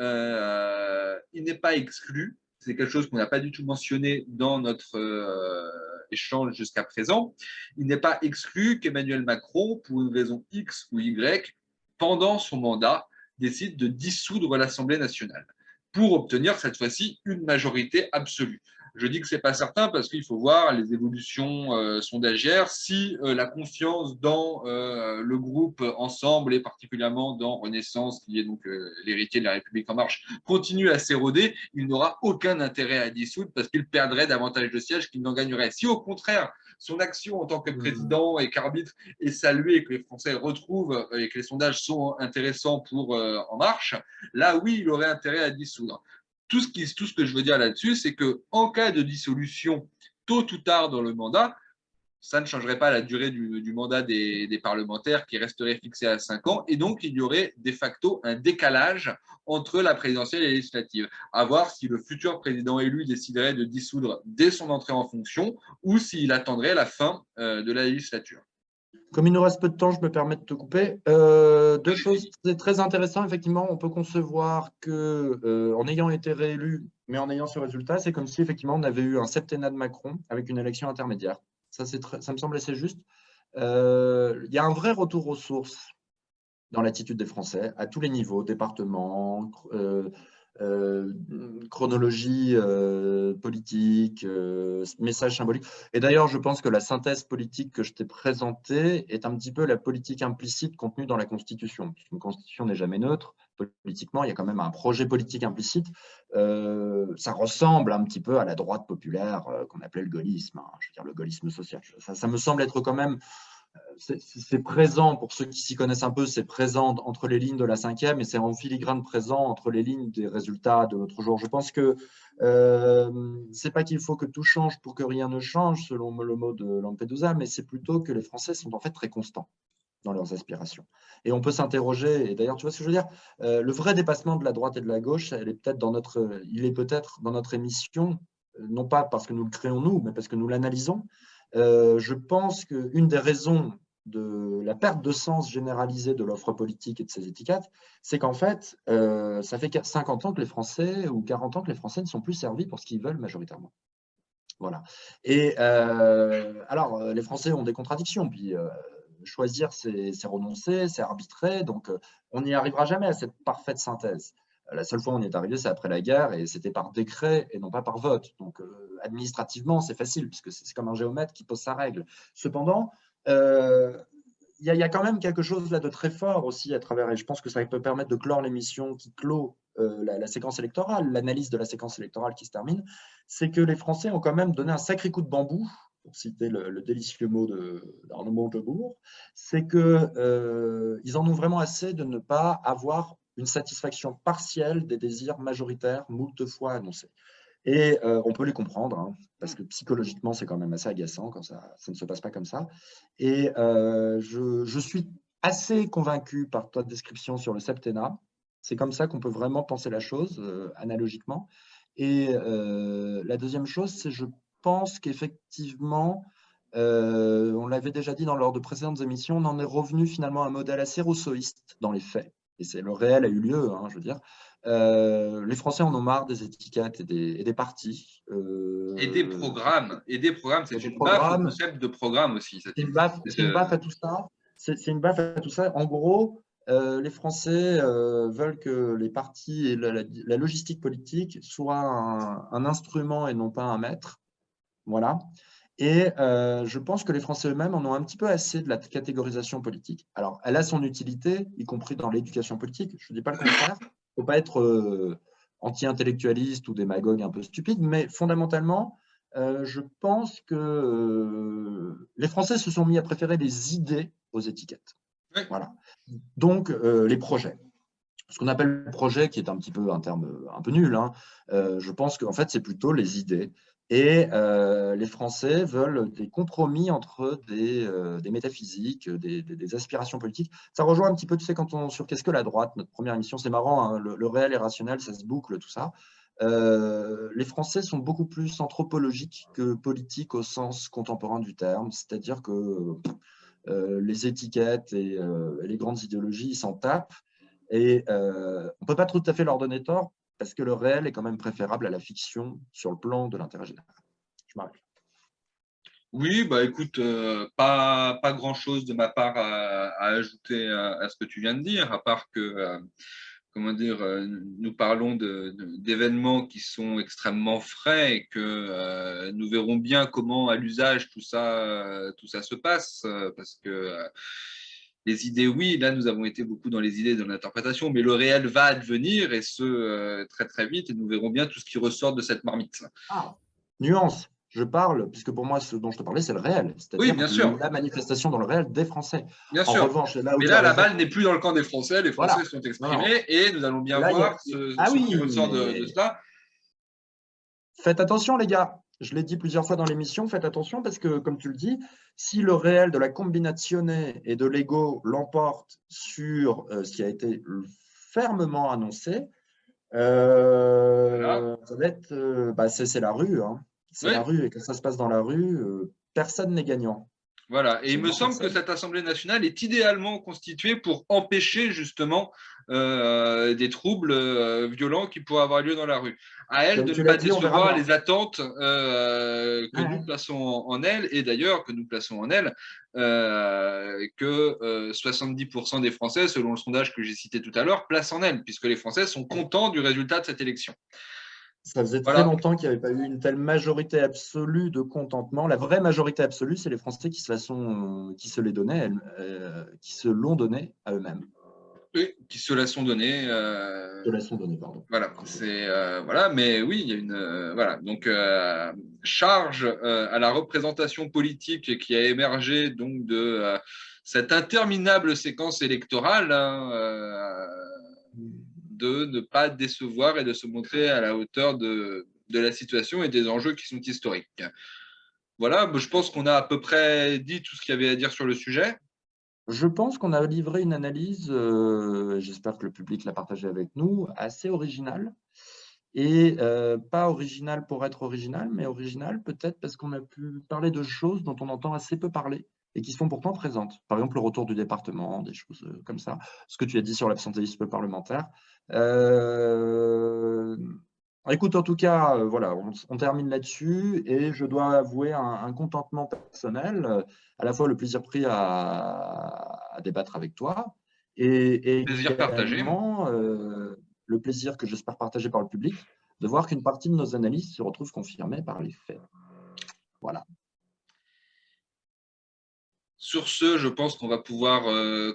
Il n'est pas exclu, c'est quelque chose qu'on n'a pas du tout mentionné dans notre échange jusqu'à présent, il n'est pas exclu qu'Emmanuel Macron, pour une raison X ou Y, pendant son mandat, décide de dissoudre l'Assemblée nationale pour obtenir cette fois-ci une majorité absolue. Je dis que ce n'est pas certain parce qu'il faut voir les évolutions sondagières. Si la confiance dans le groupe Ensemble et particulièrement dans Renaissance, qui est donc l'héritier de la République En Marche, continue à s'éroder, il n'aura aucun intérêt à dissoudre parce qu'il perdrait davantage de sièges qu'il n'en gagnerait. Si au contraire, son action en tant que président et qu'arbitre est saluée et que les Français retrouvent et que les sondages sont intéressants pour En Marche, là oui, il aurait intérêt à dissoudre. Tout ce que je veux dire là-dessus, c'est qu'en cas de dissolution, tôt ou tard dans le mandat, ça ne changerait pas la durée du mandat des parlementaires qui resterait fixé à 5 ans. Et donc, il y aurait de facto un décalage entre la présidentielle et la législative. À voir si le futur président élu déciderait de dissoudre dès son entrée en fonction ou s'il attendrait la fin de la législature. Comme il nous reste peu de temps, je me permets de te couper. Deux choses très intéressantes. Effectivement, on peut concevoir que, en ayant été réélu, mais en ayant ce résultat, c'est comme si effectivement on avait eu un septennat de Macron avec une élection intermédiaire. Ça me semble assez juste. Il y a un vrai retour aux sources dans l'attitude des Français, à tous les niveaux, département, chronologie politique, message symbolique. Et d'ailleurs, je pense que la synthèse politique que je t'ai présentée est un petit peu la politique implicite contenue dans la Constitution. Une Constitution n'est jamais neutre. Politiquement, il y a quand même un projet politique implicite. Ça ressemble un petit peu à la droite populaire qu'on appelait le gaullisme, hein, je veux dire le gaullisme social. Ça me semble être quand même c'est présent, pour ceux qui s'y connaissent un peu, c'est présent entre les lignes de la cinquième et c'est en filigrane présent entre les lignes des résultats de l'autre jour. Je pense que c'est pas qu'il faut que tout change pour que rien ne change, selon le mot de Lampedusa, mais c'est plutôt que les Français sont en fait très constants dans leurs aspirations. Et on peut s'interroger, et d'ailleurs, tu vois ce que je veux dire, le vrai dépassement de la droite et de la gauche, il est peut-être dans notre émission, non pas parce que nous le créons nous, mais parce que nous l'analysons. Je pense qu'une des raisons de la perte de sens généralisée de l'offre politique et de ses étiquettes, c'est qu'en fait, ça fait 50 ans que les Français, ou 40 ans que les Français ne sont plus servis pour ce qu'ils veulent majoritairement. Voilà. Et alors, les Français ont des contradictions, puis choisir, c'est renoncer, c'est arbitrer, donc on n'y arrivera jamais à cette parfaite synthèse. La seule fois où on y est arrivé, c'est après la guerre, et c'était par décret et non pas par vote. Donc, administrativement, c'est facile, puisque c'est comme un géomètre qui pose sa règle. Cependant, il y a quand même quelque chose là de très fort aussi à travers, et je pense que ça peut permettre de clore l'émission qui clôt la séquence électorale, l'analyse de la séquence électorale qui se termine, c'est que les Français ont quand même donné un sacré coup de bambou, pour citer le délicieux mot d'Arnaud Montebourg, c'est qu'ils en ont vraiment assez de ne pas avoir une satisfaction partielle des désirs majoritaires moult fois annoncés. Et on peut les comprendre, hein, parce que psychologiquement, c'est quand même assez agaçant quand ça ne se passe pas comme ça. Et je suis assez convaincu par ta description sur le septennat. C'est comme ça qu'on peut vraiment penser la chose, analogiquement. Et la deuxième chose, c'est je pense qu'effectivement, on l'avait déjà dit lors de précédentes émissions, on en est revenu finalement à un modèle assez rousseauiste dans les faits. Et c'est le réel a eu lieu, hein, je veux dire. Les Français en ont marre des étiquettes et des partis. Et des programmes, c'est Des une baffe au programmes, concept de programme aussi. c'est une baffe à tout ça. C'est une baffe à tout ça. En gros, les Français veulent que les partis et la logistique politique soient un instrument et non pas un maître. Voilà. Et je pense que les Français eux-mêmes en ont un petit peu assez de la catégorisation politique. Alors, elle a son utilité, y compris dans l'éducation politique. Je ne dis pas le contraire. Il ne faut pas être anti-intellectualiste ou démagogue un peu stupide, mais fondamentalement, je pense que les Français se sont mis à préférer les idées aux étiquettes. Oui. Voilà. Donc, les projets. Ce qu'on appelle le projet, qui est un petit peu un terme un peu nul, hein, je pense qu'en fait, c'est plutôt les idées. Et les Français veulent des compromis entre des métaphysiques, des aspirations politiques. Ça rejoint un petit peu, tu sais, sur Qu'est-ce que la droite, notre première émission, c'est marrant, hein, le réel et rationnel, ça se boucle, tout ça. Les Français sont beaucoup plus anthropologiques que politiques au sens contemporain du terme, c'est-à-dire que les étiquettes et les grandes idéologies, ils s'en tapent. Et on ne peut pas tout à fait leur donner tort, parce que le réel est quand même préférable à la fiction sur le plan de l'intérêt général. Je m'arrête. Oui, bah écoute, pas grand-chose de ma part à ajouter à ce que tu viens de dire, à part que, comment dire, nous parlons d'événements qui sont extrêmement frais et que nous verrons bien comment, à l'usage, tout ça se passe, parce que les idées, oui, là, nous avons été beaucoup dans les idées, dans l'interprétation, mais le réel va advenir et ce, très très vite, et nous verrons bien tout ce qui ressort de cette marmite. Ah, nuance. Je parle, puisque pour moi, ce dont je te parlais, c'est le réel, Oui, c'est-à-dire bien sûr. la manifestation dans le réel des Français. Bien En sûr. revanche, là où Mais tu as là, la raison, balle n'est plus dans le camp des Français. Les Français voilà. sont Non, non. exprimés et nous allons bien Là, voir ah ce qui oui, ressort de mais cela. faites attention, les gars. Je l'ai dit plusieurs fois dans l'émission, faites attention parce que, comme tu le dis, si le réel de la combinazione et de l'ego l'emporte sur ce qui a été fermement annoncé, Voilà. ça va être, c'est la rue, hein. C'est la Oui, rue, et quand ça se passe dans la rue, personne n'est gagnant. voilà. Et il me Absolument semble que personne. cette Assemblée nationale est idéalement constituée pour empêcher justement des troubles violents qui pourraient avoir lieu dans la rue. À elle Comme de ne tu l'as pas dit, on verra décevoir bien. les attentes que Ouais, nous ouais. plaçons en elle, et d'ailleurs que nous plaçons en elle, que 70% des Français, selon le sondage que j'ai cité tout à l'heure, placent en elle, puisque les Français sont contents du résultat de cette élection. Ça faisait très Voilà. longtemps qu'il n'y avait pas eu une telle majorité absolue de contentement. La vraie majorité absolue, c'est les Français qui qui se les donnaient, qui se l'ont donné à eux-mêmes. Oui, qui se la sont données. Se la sont donné, pardon. Voilà, c'est voilà, mais oui, il y a une voilà, donc charge à la représentation politique qui a émergé donc de cette interminable séquence électorale, hein, de ne pas décevoir et de se montrer à la hauteur de la situation et des enjeux qui sont historiques. Voilà, je pense qu'on a à peu près dit tout ce qu'il y avait à dire sur le sujet. Je pense qu'on a livré une analyse, j'espère que le public l'a partagée avec nous, assez originale. Et pas originale pour être originale, mais originale peut-être parce qu'on a pu parler de choses dont on entend assez peu parler et qui sont pourtant présentes. Par exemple, le retour du département, des choses comme ça. Ce que tu as dit sur l'absentéisme parlementaire. Euh, Écoute, en tout cas, voilà, on termine là-dessus et je dois avouer un contentement personnel, à la fois le plaisir pris à débattre avec toi et Plaisir partagé. également le plaisir que j'espère partager par le public de voir qu'une partie de nos analyses se retrouve confirmée par les faits. Voilà. Sur ce, je pense qu'on va pouvoir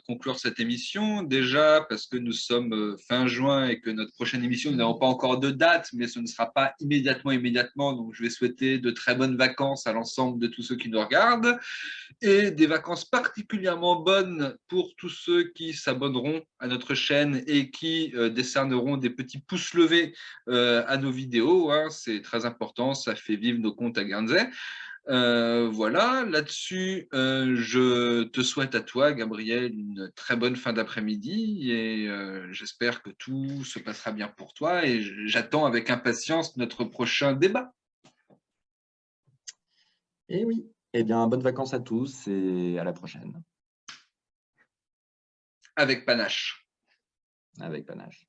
conclure cette émission. Déjà, parce que nous sommes fin juin et que notre prochaine émission, nous n'avons pas encore de date, mais ce ne sera pas immédiatement. Donc, je vais souhaiter de très bonnes vacances à l'ensemble de tous ceux qui nous regardent et des vacances particulièrement bonnes pour tous ceux qui s'abonneront à notre chaîne et qui décerneront des petits pouces levés à nos vidéos, hein. C'est très important, ça fait vivre nos comptes à Guernsey. Voilà, là-dessus, je te souhaite à toi, Gabriel, une très bonne fin d'après-midi et j'espère que tout se passera bien pour toi et j'attends avec impatience notre prochain débat. Et oui, eh bien, bonnes vacances à tous et à la prochaine Avec panache. avec panache.